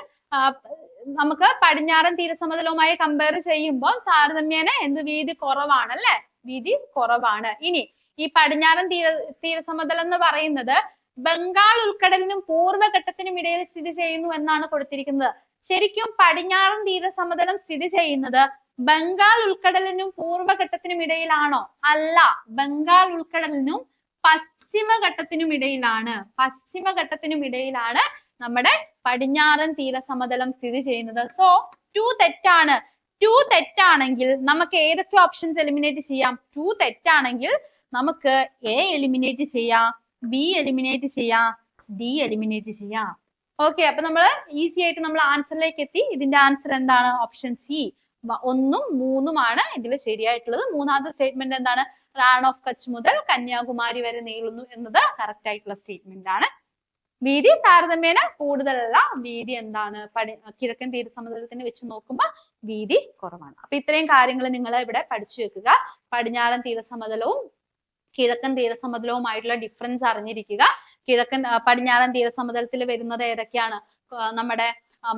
നമുക്ക് പടിഞ്ഞാറൻ തീരസമതലവുമായി കമ്പയർ ചെയ്യുമ്പോൾ താരതമ്യേന വീതി കുറവാണ് അല്ലെ? വീതി കുറവാണ്. ഇനി ഈ പടിഞ്ഞാറൻ തീരസമതലം എന്ന് പറയുന്നത് ബംഗാൾ ഉൾക്കടലിനും പൂർവ്വഘട്ടത്തിനും ഇടയിൽ സ്ഥിതി ചെയ്യുന്നു എന്നാണ് കൊടുത്തിരിക്കുന്നത്. ശരിക്കും പടിഞ്ഞാറൻ തീരസമതലം സ്ഥിതി ചെയ്യുന്നത് ബംഗാൾ ഉൾക്കടലിനും പൂർവ്വഘട്ടത്തിനും ഇടയിലാണോ? അല്ല, ബംഗാൾ ഉൾക്കടലിനും പശ്ചിമഘട്ടത്തിനും ഇടയിലാണ് നമ്മുടെ പടിഞ്ഞാറൻ തീരസമതലം സ്ഥിതി ചെയ്യുന്നത്. സോ 2 തെറ്റാണ്. 2 തെറ്റാണെങ്കിൽ നമുക്ക് ഏതൊക്കെ ഓപ്ഷൻസ് എലിമിനേറ്റ് ചെയ്യാം? 2 തെറ്റാണെങ്കിൽ നമുക്ക് എ എലിമിനേറ്റ് ചെയ്യാം, ബി എലിമിനേറ്റ് ചെയ്യാം, ഡി എലിമിനേറ്റ് ചെയ്യാം. ഓക്കെ, അപ്പൊ നമ്മൾ ഈസി ആയിട്ട് നമ്മൾ ആൻസറിലേക്ക് എത്തി. ഇതിന്റെ ആൻസർ എന്താണ്? ഓപ്ഷൻ സി, 1ഉം 3ഉം ആണ് ഇതിൽ ശരിയായിട്ടുള്ളത്. മൂന്നാമത്തെ സ്റ്റേറ്റ്മെന്റ് എന്താണ്? റാൺ ഓഫ് കച്ച് മുതൽ കന്യാകുമാരി വരെ നീളുന്നു എന്നത് കറക്റ്റ് ആയിട്ടുള്ള സ്റ്റേറ്റ്മെന്റ് ആണ്. വീതി താരതമ്യേന കൂടുതലല്ല. വീതി എന്താണ്? കിഴക്കൻ തീരസമതലത്തിന് വെച്ച് നോക്കുമ്പോൾ വീതി കുറവാണ്. അപ്പൊ ഇത്രയും കാര്യങ്ങൾ നിങ്ങൾ ഇവിടെ പഠിച്ചു വെക്കുക. പടിഞ്ഞാറൻ തീരസമതലവും കിഴക്കൻ തീരസമതലവുമായിട്ടുള്ള ഡിഫറൻസ് അറിഞ്ഞിരിക്കുക. പടിഞ്ഞാറൻ തീരസമതലത്തിൽ വരുന്നത് ഏതൊക്കെയാണ്? നമ്മുടെ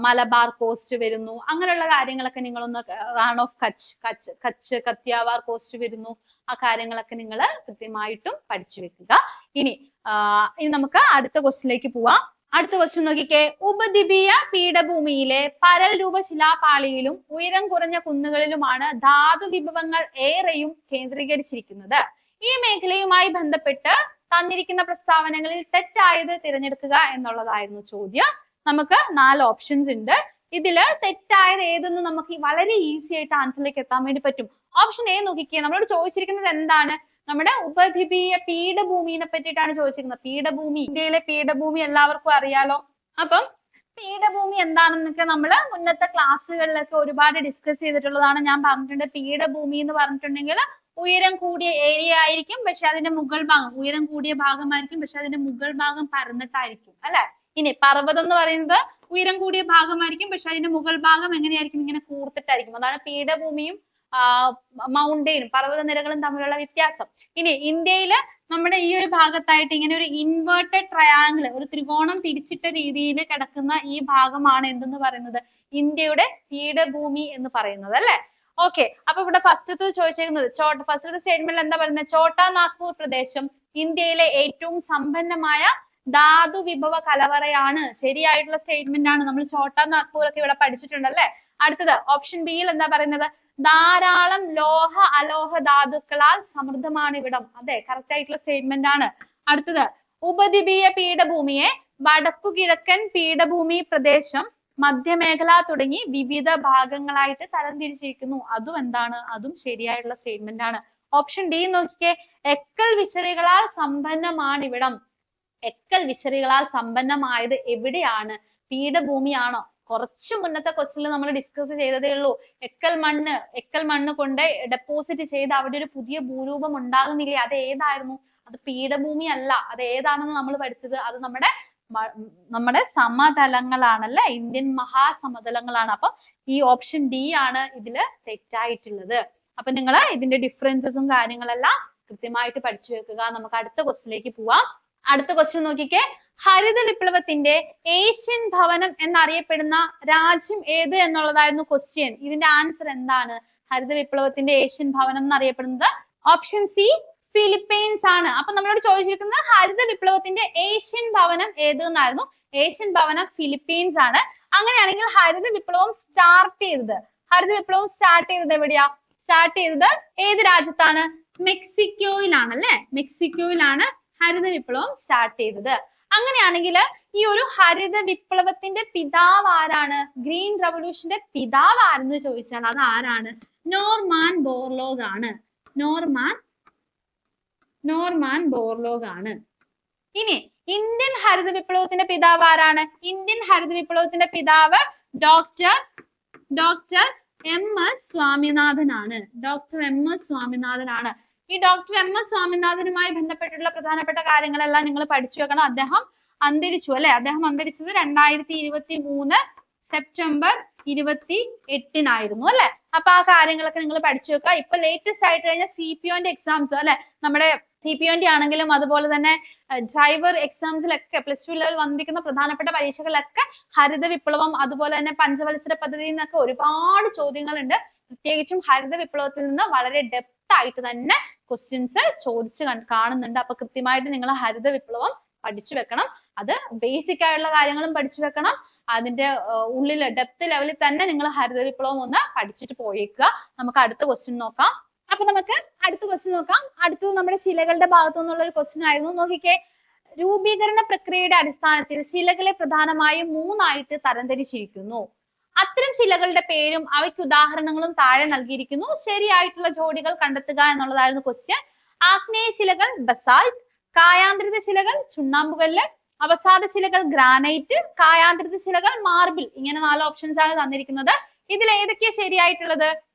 മലബാർ കോസ്റ്റ് വരുന്നു. അങ്ങനെയുള്ള കാര്യങ്ങളൊക്കെ നിങ്ങളൊന്ന്, റാൺ ഓഫ് കച്ച്, കത്തിയാവാർ കോസ്റ്റ് വരുന്നു. ആ കാര്യങ്ങളൊക്കെ നിങ്ങൾ കൃത്യമായിട്ടും പഠിച്ചു വെക്കുക. ഇനി നമുക്ക് അടുത്ത ക്വസ്റ്റിനിലേക്ക് പോവാം. അടുത്ത ക്വസ്റ്റ്യൻ നോക്കിക്കേ. ഉപദ്വീപീയ പീഠഭൂമിയിലെ പരൽ രൂപ ശിലാപാളിയിലും ഉയരം കുറഞ്ഞ കുന്നുകളിലുമാണ് ധാതു വിഭവങ്ങൾ ഏറെയും കേന്ദ്രീകരിച്ചിരിക്കുന്നത്. ഈ മേഖലയുമായി ബന്ധപ്പെട്ട് തന്നിരിക്കുന്ന പ്രസ്താവനകളിൽ തെറ്റായത് തിരഞ്ഞെടുക്കുക എന്നുള്ളതായിരുന്നു ചോദ്യം. നമുക്ക് 4 ഓപ്ഷൻസ് ഉണ്ട്. ഇതില് തെറ്റായത് ഏതെന്ന് നമുക്ക് വളരെ ഈസി ആയിട്ട് ആൻസറിലേക്ക് എത്താൻ വേണ്ടി പറ്റും. ഓപ്ഷൻ എ നോക്കിക്കേ. നമ്മളോട് ചോദിച്ചിരിക്കുന്നത് എന്താണ്? നമ്മുടെ ഉപദ്വീപീയ പീഠഭൂമിനെ പറ്റിയിട്ടാണ് ചോദിച്ചിരിക്കുന്നത്. പീഠഭൂമി, ഇന്ത്യയിലെ പീഠഭൂമി എല്ലാവർക്കും അറിയാലോ. അപ്പം പീഠഭൂമി എന്താണെന്നൊക്കെ നമ്മൾ മുന്നത്തെ ക്ലാസ്സുകളിലൊക്കെ ഒരുപാട് ഡിസ്കസ് ചെയ്തിട്ടുള്ളതാണ്. ഞാൻ പറഞ്ഞിട്ടുണ്ട്, പീഠഭൂമി എന്ന് പറഞ്ഞിട്ടുണ്ടെങ്കിൽ ഉയരം കൂടിയ ഏരിയ ആയിരിക്കും, പക്ഷെ അതിന്റെ മുകൾ ഭാഗം, ഉയരം കൂടിയ ഭാഗമായിരിക്കും, പക്ഷെ അതിന്റെ മുകൾ ഭാഗം പരന്നിട്ടായിരിക്കും, അല്ലെ? ഇനി പർവ്വതം എന്ന് പറയുന്നത് ഉയരം കൂടിയ ഭാഗമായിരിക്കും, പക്ഷെ അതിന്റെ മുകൾ ഭാഗം എങ്ങനെയായിരിക്കും? ഇങ്ങനെ കൂർത്തിട്ടായിരിക്കും. അതാണ് പീഠഭൂമിയും മൗണ്ടെയിനും പർവ്വതനിരകളും തമ്മിലുള്ള വ്യത്യാസം. ഇനി ഇന്ത്യയില് നമ്മുടെ ഈ ഒരു ഭാഗത്തായിട്ട് ഇങ്ങനെ ഒരു ഇൻവേർട്ടഡ് ട്രയാങ്കിൾ, ഒരു ത്രികോണം തിരിച്ചിട്ട രീതിയിൽ കിടക്കുന്ന ഈ ഭാഗമാണ് എന്തെന്ന് പറയുന്നത്? ഇന്ത്യയുടെ പീഠഭൂമി എന്ന് പറയുന്നത്, അല്ലെ? ഓക്കെ. അപ്പൊ ഇവിടെ ഫസ്റ്റത്തെ ചോദിച്ചേക്കുന്നത്, ഫസ്റ്റത്തെ സ്റ്റേറ്റ്മെന്റിൽ എന്താ പറയുന്നത്? ഛോട്ടാ നാഗ്പൂർ പ്രദേശം ഇന്ത്യയിലെ ഏറ്റവും സമ്പന്നമായ ധാതു വിഭവ കലവറയാണ്. ശരിയായിട്ടുള്ള സ്റ്റേറ്റ്മെന്റ് ആണ്. നമ്മൾ ഛോട്ടാ നാഗ്പൂർ ഒക്കെ ഇവിടെ പഠിച്ചിട്ടുണ്ടല്ലേ. അടുത്തത് ഓപ്ഷൻ ബിയിൽ എന്താ പറയുന്നത്? ധാരാളം ലോഹ അലോഹ ധാതുക്കളാൽ സമൃദ്ധമാണ് ഇവിടം. അതെ, കറക്റ്റ് ആയിട്ടുള്ള സ്റ്റേറ്റ്മെന്റ് ആണ്. അടുത്തത് ഉപദ്വീപീയ പീഠഭൂമിയെ വടക്കു കിഴക്കൻ പീഠഭൂമി പ്രദേശം, മധ്യമേഖല തുടങ്ങി വിവിധ ഭാഗങ്ങളായിട്ട് തരംതിരിച്ചിരിക്കുന്നു. അതും എന്താണ്? അതും ശരിയായിട്ടുള്ള സ്റ്റേറ്റ്മെന്റ് ആണ്. ഓപ്ഷൻ ഡി നോക്കിക്കേ. എക്കൽ വിശറികളാൽ സമ്പന്നമാണ് ഇവിടം. എക്കൽ വിശറികളാൽ സമ്പന്നമായത് എവിടെയാണ്? പീഠഭൂമിയാണോ? കുറച്ചു മുന്നത്തെ ക്വസ്റ്റ്യനിൽ നമ്മൾ ഡിസ്കസ് ചെയ്തതേ ഉള്ളൂ. എക്കൽ മണ്ണ് കൊണ്ട് ഡെപ്പോസിറ്റ് ചെയ്ത് അവിടെ ഒരു പുതിയ ഭൂരൂപം ഉണ്ടാകുന്നില്ലേ? അത് ഏതായിരുന്നു? അത് പീഠഭൂമി അല്ല. അത് ഏതാണെന്ന് നമ്മൾ പഠിച്ചത്? അത് നമ്മുടെ സമതലങ്ങളാണല്ലേ, ഇന്ത്യൻ മഹാസമതലങ്ങളാണ്. അപ്പൊ ഈ ഓപ്ഷൻ ഡി ആണ് ഇതില് തെറ്റായിട്ടുള്ളത്. അപ്പൊ നിങ്ങൾ ഇതിന്റെ ഡിഫറൻസസും കാര്യങ്ങളെല്ലാം കൃത്യമായിട്ട് പഠിച്ചു വെക്കുക. നമുക്ക് അടുത്ത ക്വസ്റ്റ്യനിലേക്ക് പോവാം. അടുത്ത ക്വസ്റ്റ്യൻ നോക്കിക്കേ. ഹരിത വിപ്ലവത്തിന്റെ ഏഷ്യൻ ഭവനം എന്നറിയപ്പെടുന്ന രാജ്യം ഏത് എന്നുള്ളതായിരുന്നു ക്വസ്റ്റ്യൻ. ഇതിന്റെ ആൻസർ എന്താണ്? ഹരിത വിപ്ലവത്തിന്റെ ഏഷ്യൻ ഭവനം എന്നറിയപ്പെടുന്നത് ഓപ്ഷൻ സി ഫിലിപ്പീൻസ് ആണ്. അപ്പൊ നമ്മളോട് ചോദിച്ചിരിക്കുന്നത് ഹരിത വിപ്ലവത്തിന്റെ ഏഷ്യൻ ഭവനം ഏത് എന്നായിരുന്നു. ഏഷ്യൻ ഭവനം ഫിലിപ്പീൻസ് ആണ്. അങ്ങനെയാണെങ്കിൽ ഹരിത വിപ്ലവം സ്റ്റാർട്ട് ചെയ്തത് എവിടെയാ? സ്റ്റാർട്ട് ചെയ്തത് ഏത് രാജ്യത്താണ്? മെക്സിക്കോയിലാണ്, അല്ലെ? മെക്സിക്കോയിലാണ് ഹരിത വിപ്ലവം സ്റ്റാർട്ട് ചെയ്തത്. അങ്ങനെയാണെങ്കിൽ ഈ ഒരു ഹരിത വിപ്ലവത്തിന്റെ പിതാവ് ആരാണ്? ഗ്രീൻ റവല്യൂഷന്റെ പിതാവ് ആരെന്ന് ചോദിച്ചാൽ അത് ആരാണ്? നോർമാൻ ബോർലോഗ് ആണ്. നോർമാൻ ബോർലോഗ് ആണ്. ഇനി ഇന്ത്യൻ ഹരിത വിപ്ലവത്തിന്റെ പിതാവ് ആരാണ്? ഇന്ത്യൻ ഹരിത വിപ്ലവത്തിന്റെ പിതാവ് ഡോക്ടർ എം എസ് സ്വാമിനാഥൻ ആണ്. ഈ ഡോക്ടർ എം എസ് സ്വാമിനാഥനുമായി ബന്ധപ്പെട്ടിട്ടുള്ള പ്രധാനപ്പെട്ട കാര്യങ്ങളെല്ലാം നിങ്ങൾ പഠിച്ചു വെക്കണം. അദ്ദേഹം അന്തരിച്ചു, അല്ലെ? അദ്ദേഹം അന്തരിച്ചത് 2023 സെപ്റ്റംബർ 28 അല്ലെ? അപ്പൊ ആ കാര്യങ്ങളൊക്കെ നിങ്ങൾ പഠിച്ചു വെക്കുക. ഇപ്പൊ ലേറ്റസ്റ്റ് ആയിട്ട് കഴിഞ്ഞ CPOന്റെ എക്സാംസ്, അല്ലെ? നമ്മുടെ CPOന്റെ ആണെങ്കിലും അതുപോലെ തന്നെ ഡ്രൈവർ എക്സാംസിലൊക്കെ +2 ലെവൽ വന്നിരിക്കുന്ന പ്രധാനപ്പെട്ട പരീക്ഷകളിലൊക്കെ ഹരിത വിപ്ലവം അതുപോലെ തന്നെ പഞ്ചവത്സര പദ്ധതിയിൽ നിന്നൊക്കെ ഒരുപാട് ചോദ്യങ്ങളുണ്ട്. പ്രത്യേകിച്ചും ഹരിത വിപ്ലവത്തിൽ നിന്ന് വളരെ ഡെപ്ത് ആയിട്ട് തന്നെ ക്വസ്റ്റ്യൻസ് ചോദിച്ച് കാണുന്നുണ്ട്. അപ്പൊ കൃത്യമായിട്ട് നിങ്ങൾ ഹരിത വിപ്ലവം പഠിച്ചു വെക്കണം. അത് ബേസിക് ആയിട്ടുള്ള കാര്യങ്ങളും പഠിച്ചു വെക്കണം. അതിന്റെ ഉള്ളിൽ ഡെപ്ത് ലെവലിൽ തന്നെ നിങ്ങൾ ഹരിത വിപ്ലവം ഒന്ന് പഠിച്ചിട്ട് പോയേക്കുക. നമുക്ക് അടുത്ത ക്വസ്റ്റ്യൻ നോക്കാം. അപ്പൊ നമുക്ക് അടുത്ത ക്വസ്റ്റ്യൻ നോക്കാം. അടുത്തത് നമ്മുടെ ശിലകളുടെ ഭാഗത്തു നിന്നുള്ള ഒരു ക്വസ്റ്റ്യൻ ആയിരുന്നു. നോക്കിക്കേ. രൂപീകരണ പ്രക്രിയയുടെ അടിസ്ഥാനത്തിൽ ശിലകളെ പ്രധാനമായും 3 ആയിട്ട് തരംതിരിച്ചിരിക്കുന്നു. അത്തരം ശിലകളുടെ പേരും അവയ്ക്ക് ഉദാഹരണങ്ങളും താഴെ നൽകിയിരിക്കുന്നു. ശരിയായിട്ടുള്ള ജോഡികൾ കണ്ടെത്തുക എന്നുള്ളതായിരുന്നു ക്വസ്റ്റ്യൻ. ആഗ്നേയ ശിലകൾ ബസാൾട്ട്, കായാന്തരിത ശിലകൾ ചുണ്ണാമ്പുകല്ല്, അവസാദ ശിലകൾ ഗ്രാനൈറ്റ്, കായാന്തരിത ശിലകൾ മാർബിൾ. ഇങ്ങനെ 4 ഓപ്ഷൻസ് ആണ് തന്നിരിക്കുന്നത്. ഇതിൽ ഏതൊക്കെയാ ശരിയായിട്ടുള്ളത്?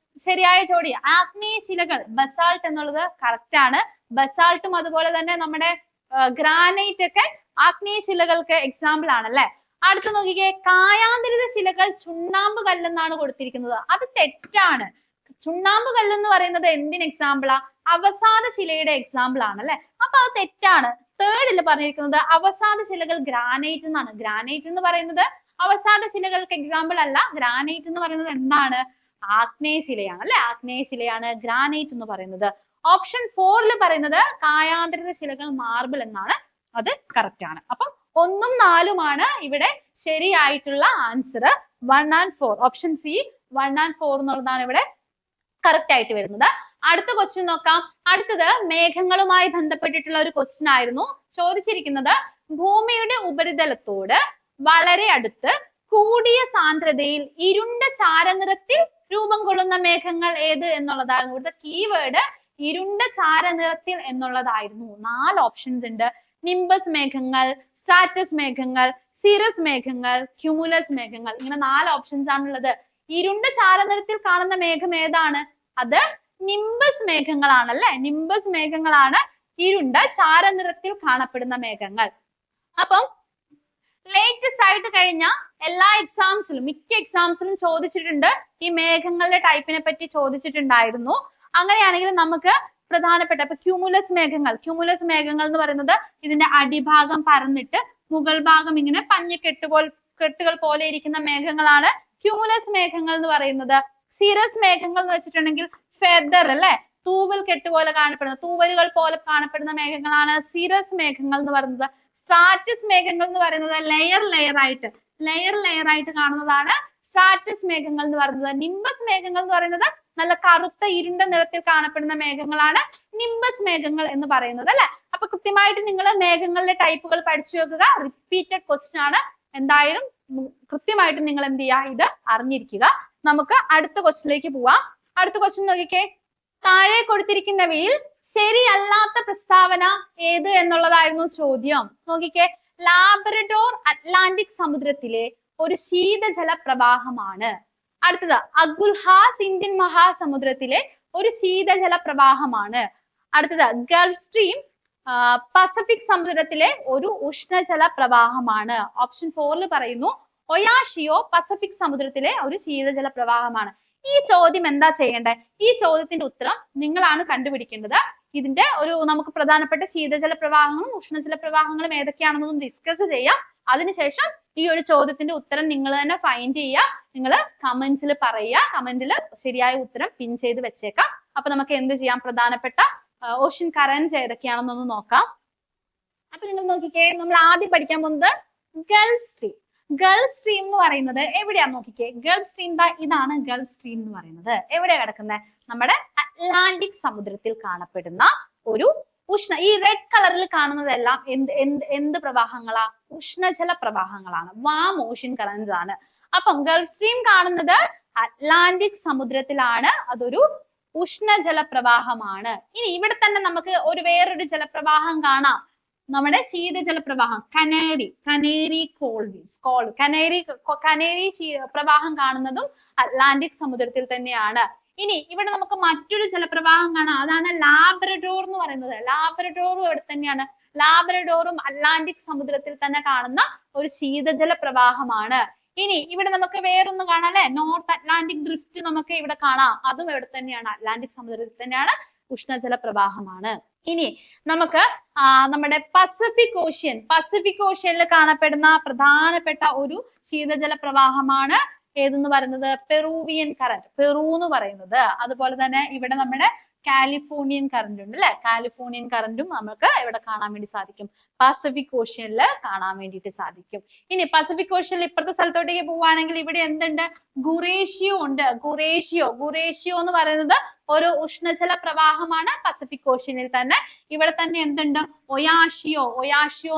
ശരിയായ ജോഡി ആഗ്നേയ ശിലകൾ ബസാൾട്ട് എന്നുള്ളത് കറക്റ്റ് ആണ്. ബസാൾട്ടും അതുപോലെ തന്നെ നമ്മുടെ ഗ്രാനൈറ്റ് ഒക്കെ ആഗ്നേയ ശിലകൾക്ക് എക്സാമ്പിൾ ആണല്ലേ. അടുത്ത് നോക്കിക്കേ, കായാന്തരിത ശിലകൾ ചുണ്ണാമ്പ് കല്ലെന്നാണ് കൊടുത്തിരിക്കുന്നത്. അത് തെറ്റാണ്. ചുണ്ണാമ്പ് കല്ലെന്ന് പറയുന്നത് എന്തിന് എക്സാമ്പിളാ? അവസാദ ശിലയുടെ എക്സാമ്പിൾ ആണ് അല്ലെ. അപ്പൊ അത് തെറ്റാണ്. തേർഡിൽ പറഞ്ഞിരിക്കുന്നത് അവസാദ ശിലകൾ ഗ്രാനൈറ്റ് എന്നാണ്. ഗ്രാനൈറ്റ് എന്ന് പറയുന്നത് അവസാദ ശിലകൾക്ക് എക്സാമ്പിൾ അല്ല. ഗ്രാനൈറ്റ് എന്ന് പറയുന്നത് എന്താണ്? ആഗ്നേയ ശിലയാണ് അല്ലെ. ആഗ്നേയ ശിലയാണ് ഗ്രാനൈറ്റ് എന്ന് പറയുന്നത്. ഓപ്ഷൻ 4 പറയുന്നത് കായാന്തരിത ശിലകൾ മാർബിൾ എന്നാണ്. അത് കറക്റ്റ് ആണ്. അപ്പം 1ഉം 4ഉമാണ് ഇവിടെ ശരിയായിട്ടുള്ള answer. 1 and 4 option C 1 and 4 എന്നുള്ളതാണ് ഇവിടെ കറക്റ്റ് ആയിട്ട് വരുന്നത്. അടുത്ത ക്വസ്റ്റ്യൻ നോക്കാം. അടുത്തത് മേഘങ്ങളുമായി ബന്ധപ്പെട്ടിട്ടുള്ള ഒരു ക്വസ്റ്റ്യൻ ആയിരുന്നു. ചോദിച്ചിരിക്കുന്നത് ഭൂമിയുടെ ഉപരിതലത്തോട് വളരെ അടുത്ത് കൂടിയ സാന്ദ്രതയിൽ ഇരുണ്ട ചാരനിറത്തിൽ രൂപം കൊള്ളുന്ന മേഘങ്ങൾ ഏത് എന്നുള്ളതായിരുന്നു. ഇവിടുത്തെ കീവേഡ് ഇരുണ്ട ചാരനിറത്തിൽ എന്നുള്ളതായിരുന്നു. 4 ഓപ്ഷൻസ് ഉണ്ട്. നിംബസ് മേഘങ്ങൾ, സ്ട്രാറ്റസ് മേഘങ്ങൾ, സിറസ് മേഘങ്ങൾ, ക്യൂമുലസ് മേഘങ്ങൾ. ഇങ്ങനെ 4 ഓപ്ഷൻസ് ആണുള്ളത്. ഇരുണ്ട ചാരനിറത്തിൽ കാണുന്ന മേഘം ഏതാണ്? അത് നിംബസ് മേഘങ്ങളാണ് അല്ലെ. നിംബസ് മേഘങ്ങളാണ് ഇരുണ്ട ചാരനിറത്തിൽ കാണപ്പെടുന്ന മേഘങ്ങൾ. അപ്പം ലേറ്റസ്റ്റ് ആയിട്ട് കഴിഞ്ഞ എല്ലാ എക്സാംസിലും മിക്ക എക്സാംസിലും ചോദിച്ചിട്ടുണ്ട്. ഈ മേഘങ്ങളുടെ ടൈപ്പിനെ പറ്റി ചോദിച്ചിട്ടുണ്ടായിരുന്നു. അങ്ങനെയാണെങ്കിൽ നമുക്ക് പ്രധാനപ്പെട്ട ഇപ്പൊ ക്യൂമുലസ് മേഘങ്ങൾ എന്ന് പറയുന്നത് ഇതിന്റെ അടിഭാഗം പരന്നിട്ട് മുകൾ ഭാഗം ഇങ്ങനെ കെട്ടുകൾ പോലെ ഇരിക്കുന്ന മേഘങ്ങളാണ് ക്യൂമുലസ് മേഘങ്ങൾ എന്ന് പറയുന്നത്. സിറസ് മേഘങ്ങൾ എന്ന് വെച്ചിട്ടുണ്ടെങ്കിൽ ഫെദർ അല്ലെ, തൂവൽ കെട്ടുപോലെ കാണപ്പെടുന്ന തൂവലുകൾ പോലെ കാണപ്പെടുന്ന മേഘങ്ങളാണ് സിറസ് മേഘങ്ങൾ എന്ന് പറയുന്നത്. സ്ട്രാറ്റസ് മേഘങ്ങൾ എന്ന് പറയുന്നത് ലെയർ ആയിട്ട് കാണുന്നതാണ് സ്ട്രാറ്റസ് മേഘങ്ങൾ എന്ന് പറയുന്നത്. നിംബസ് മേഘങ്ങൾ എന്ന് പറയുന്നത് നല്ല കറുത്ത ഇരുണ്ട നിറത്തിൽ കാണപ്പെടുന്ന മേഘങ്ങളാണ് നിംബസ് മേഘങ്ങൾ എന്ന് പറയുന്നത് അല്ലെ. അപ്പൊ കൃത്യമായിട്ട് നിങ്ങൾ മേഘങ്ങളുടെ ടൈപ്പുകൾ പഠിച്ചു വെക്കുക. റിപ്പീറ്റഡ് ക്വസ്റ്റ്യൻ ആണ്. എന്തായാലും കൃത്യമായിട്ട് നിങ്ങൾ എന്ത് ചെയ്യുക, ഇത് അറിഞ്ഞിരിക്കുക. നമുക്ക് അടുത്ത ക്വസ്റ്റ്യനിലേക്ക് പോവാം. അടുത്ത ക്വസ്റ്റ്യൻ നോക്കിക്കേ. താഴെ കൊടുത്തിരിക്കുന്നവയിൽ ശരിയല്ലാത്ത പ്രസ്താവന ഏത് എന്നുള്ളതായിരുന്നു ചോദ്യം. നോക്കിക്കേ, ലാബ്രഡോർ അറ്റ്ലാന്റിക് സമുദ്രത്തിലെ ഒരു ശീതജല പ്രവാഹമാണ്. അടുത്തത് അഗുൽഹാസ് ഇന്ത്യൻ മഹാസമുദ്രത്തിലെ ഒരു ശീതജല പ്രവാഹമാണ്. അടുത്തത് ഗൾഫ് സ്ട്രീം പസഫിക് സമുദ്രത്തിലെ ഒരു ഉഷ്ണജല പ്രവാഹമാണ്. ഓപ്ഷൻ 4 പറയുന്നു ഒയാഷിയോ പസഫിക് സമുദ്രത്തിലെ ഒരു ശീതജല പ്രവാഹമാണ്. ഈ ചോദ്യം എന്താ ചെയ്യേണ്ടത്? ഈ ചോദ്യത്തിന്റെ ഉത്തരം നിങ്ങളാണ് കണ്ടുപിടിക്കേണ്ടത്. ഇതിന്റെ നമുക്ക് പ്രധാനപ്പെട്ട ശീതജല പ്രവാഹങ്ങളും ഉഷ്ണജല പ്രവാഹങ്ങളും ഏതൊക്കെയാണെന്നൊന്ന് ഡിസ്കസ് ചെയ്യാം. അതിനുശേഷം ഈ ഒരു ചോദ്യത്തിന്റെ ഉത്തരം നിങ്ങൾ തന്നെ ഫൈൻഡ് ചെയ്യുക. നിങ്ങൾ കമന്റ്സിൽ പറയുക. കമന്റിൽ ശരിയായ ഉത്തരം പിൻ ചെയ്ത് വെച്ചേക്കാം. അപ്പൊ നമുക്ക് എന്ത് ചെയ്യാം? പ്രധാനപ്പെട്ട ഓഷ്യൻ കറന്റ്സ് ഏതൊക്കെയാണെന്നൊന്ന് നോക്കാം. അപ്പൊ നിങ്ങൾ നോക്കിക്കേ, നമ്മൾ ആദ്യം പഠിക്കാൻ പോകുന്നത് ഗൾഫ് സ്ട്രീം. ഗൾഫ് സ്ട്രീം എന്ന് പറയുന്നത് എവിടെയാന്ന് നോക്കിക്കേ. ഗൾഫ് സ്ട്രീം ഇതാണ് ഗൾഫ് സ്ട്രീം എന്ന് പറയുന്നത്. എവിടെയാ കിടക്കുന്നത്? നമ്മുടെ അറ്റ്ലാന്റിക് സമുദ്രത്തിൽ കാണപ്പെടുന്ന ഒരു ഈ റെഡ് കളറിൽ കാണുന്നതെല്ലാം എന്ത് പ്രവാഹങ്ങളാ? ഉഷ്ണജല പ്രവാഹങ്ങളാണ്. വാം ഓഷ്യൻ കറന്റ്സ് ആണ്. അപ്പം ഗൾഫ് സ്ട്രീം കാണുന്നത് അറ്റ്ലാന്റിക് സമുദ്രത്തിലാണ്. അതൊരു ഉഷ്ണജല പ്രവാഹമാണ്. ഇനി ഇവിടെ തന്നെ നമുക്ക് വേറൊരു ജലപ്രവാഹം കാണാം. നമ്മുടെ ശീതജല പ്രവാഹം കനേരി പ്രവാഹം കാണുന്നതും അറ്റ്ലാന്റിക് സമുദ്രത്തിൽ തന്നെയാണ്. ഇനി ഇവിടെ നമുക്ക് മറ്റൊരു ജലപ്രവാഹം കാണാം. അതാണ് ലാബ്രഡോർ എന്ന് പറയുന്നത്. ലാബ്രഡോറും ഇവിടെ തന്നെയാണ്. ലാബ്രഡോറും അറ്റ്ലാന്റിക് സമുദ്രത്തിൽ തന്നെ കാണുന്ന ഒരു ശീതജല പ്രവാഹമാണ്. ഇനി ഇവിടെ നമുക്ക് വേറൊന്ന് കാണാം അല്ലെ, നോർത്ത് അറ്റ്ലാന്റിക് ഡ്രിഫ്റ്റ് നമുക്ക് ഇവിടെ കാണാം. അതും ഇവിടെ തന്നെയാണ്, അറ്റ്ലാന്റിക് സമുദ്രത്തിൽ തന്നെയാണ്, ഉഷ്ണജല പ്രവാഹമാണ്. ഇനി നമുക്ക് നമ്മുടെ പസഫിക് ഓഷ്യനിൽ കാണപ്പെടുന്ന പ്രധാനപ്പെട്ട ഒരു ശീതജല പ്രവാഹമാണ് ഏതെന്ന് പറയുന്നത് പെറൂവിയൻ കറന്റ്, പെറു എന്ന് പറയുന്നത്. അതുപോലെ തന്നെ ഇവിടെ നമ്മുടെ കാലിഫോർണിയൻ കറന്റ് ഉണ്ട് അല്ലെ. കാലിഫോർണിയൻ കറന്റും നമുക്ക് ഇവിടെ കാണാൻ വേണ്ടി സാധിക്കും. പസഫിക് ഓഷ്യനിൽ കാണാൻ വേണ്ടിയിട്ട് സാധിക്കും. ഇനി പസഫിക് ഓഷ്യനിൽ ഇപ്പുറത്തെ സ്ഥലത്തോട്ടേക്ക് പോവുകയാണെങ്കിൽ ഇവിടെ എന്തുണ്ട്? ഗുറേഷ്യോ ഉണ്ട്. ഗുറേഷ്യോ എന്ന് പറയുന്നത് ഒരു ഉഷ്ണജല പ്രവാഹമാണ് പസഫിക് ഓഷ്യനിൽ തന്നെ. ഇവിടെ തന്നെ എന്തുണ്ട്? ഒയാഷിയോ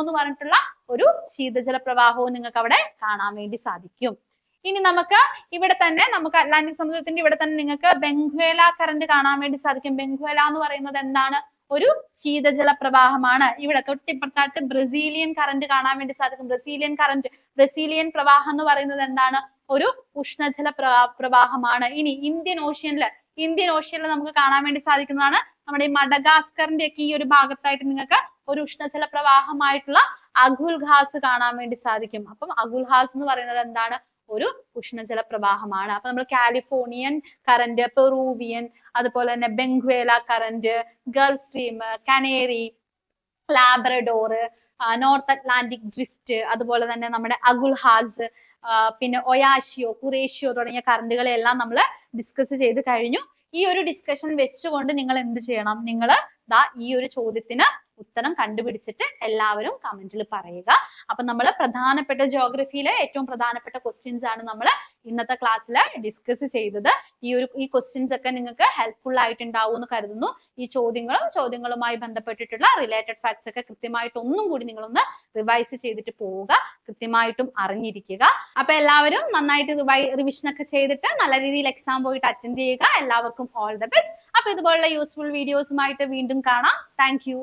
എന്ന് പറഞ്ഞിട്ടുള്ള ഒരു ശീതജല പ്രവാഹവും നിങ്ങൾക്ക് അവിടെ കാണാൻ വേണ്ടി സാധിക്കും. ഇനി നമുക്ക് ഇവിടെ തന്നെ അറ്റ്ലാന്റിക് സമുദ്രത്തിന്റെ ഇവിടെ തന്നെ നിങ്ങൾക്ക് ബെങ്ക്വേല കറന്റ് കാണാൻ വേണ്ടി സാധിക്കും. ബെങ്ക്വേല എന്ന് പറയുന്നത് എന്താണ്? ഒരു ശീതജല പ്രവാഹമാണ്. ഇവിടെ തൊട്ടിപ്പുറത്തായിട്ട് ബ്രസീലിയൻ കറന്റ് കാണാൻ വേണ്ടി സാധിക്കും. ബ്രസീലിയൻ പ്രവാഹം എന്ന് പറയുന്നത് എന്താണ്? ഒരു ഉഷ്ണജല പ്രവാഹമാണ്. ഇനി ഇന്ത്യൻ ഓഷ്യനിൽ നമുക്ക് കാണാൻ വേണ്ടി സാധിക്കുന്നതാണ് നമ്മുടെ ഈ മഡഗാസ്കറിന്റെ ഒക്കെ ഈ ഒരു ഭാഗത്തായിട്ട് നിങ്ങൾക്ക് ഒരു ഉഷ്ണജല പ്രവാഹമായിട്ടുള്ള അഗുൽഹാസ് കാണാൻ വേണ്ടി സാധിക്കും. അപ്പം അഗുൽഹാസ് എന്ന് പറയുന്നത് എന്താണ്? ഒരു ഉഷ്ണജല പ്രവാഹമാണ്. അപ്പൊ നമ്മൾ കാലിഫോർണിയൻ കറന്റ്, പെറൂവിയൻ, അതുപോലെ തന്നെ Benguela current, Gulf stream, Canary, Labrador, North Atlantic drift, അതുപോലെ തന്നെ നമ്മുടെ അഗുൽഹാസ്, പിന്നെ ഒയാഷിയോ, കുറേഷ്യോ തുടങ്ങിയ കറന്റുകളെല്ലാം നമ്മൾ ഡിസ്കസ് ചെയ്ത് കഴിഞ്ഞു. ഈ ഒരു ഡിസ്കഷൻ വെച്ചുകൊണ്ട് നിങ്ങൾ എന്ത് ചെയ്യണം? നിങ്ങൾ ഈ ഒരു ചോദ്യത്തിന് ഉത്തരം കണ്ടുപിടിച്ചിട്ട് എല്ലാവരും കമന്റിൽ പറയുക. അപ്പൊ നമ്മൾ പ്രധാനപ്പെട്ട ജോഗ്രഫിയിലെ ഏറ്റവും പ്രധാനപ്പെട്ട ക്വസ്റ്റ്യൻസ് ആണ് നമ്മൾ ഇന്നത്തെ ക്ലാസ്സിൽ ഡിസ്കസ് ചെയ്തത്. ഈ ക്വസ്റ്റ്യൻസ് ഒക്കെ നിങ്ങൾക്ക് ഹെൽപ്ഫുൾ ആയിട്ടുണ്ടാവും എന്ന് കരുതുന്നു. ഈ ചോദ്യങ്ങളുമായി ബന്ധപ്പെട്ടിട്ടുള്ള റിലേറ്റഡ് ഫാക്ട്സ് ഒക്കെ കൃത്യമായിട്ട് ഒന്നും കൂടി നിങ്ങളൊന്ന് റിവൈസ് ചെയ്തിട്ട് പോവുക, കൃത്യമായിട്ടും അറിഞ്ഞിരിക്കുക. അപ്പൊ എല്ലാവരും നന്നായിട്ട് റിവിഷൻ ഒക്കെ ചെയ്തിട്ട് നല്ല രീതിയിൽ എക്സാം പോയിട്ട് അറ്റൻഡ് ചെയ്യുക. എല്ലാവർക്കും ഓൾ ദ ബെസ്റ്റ്. അപ്പൊ ഇതുപോലുള്ള യൂസ്ഫുൾ വീഡിയോസുമായിട്ട് വീണ്ടും കാണാം. Thank you.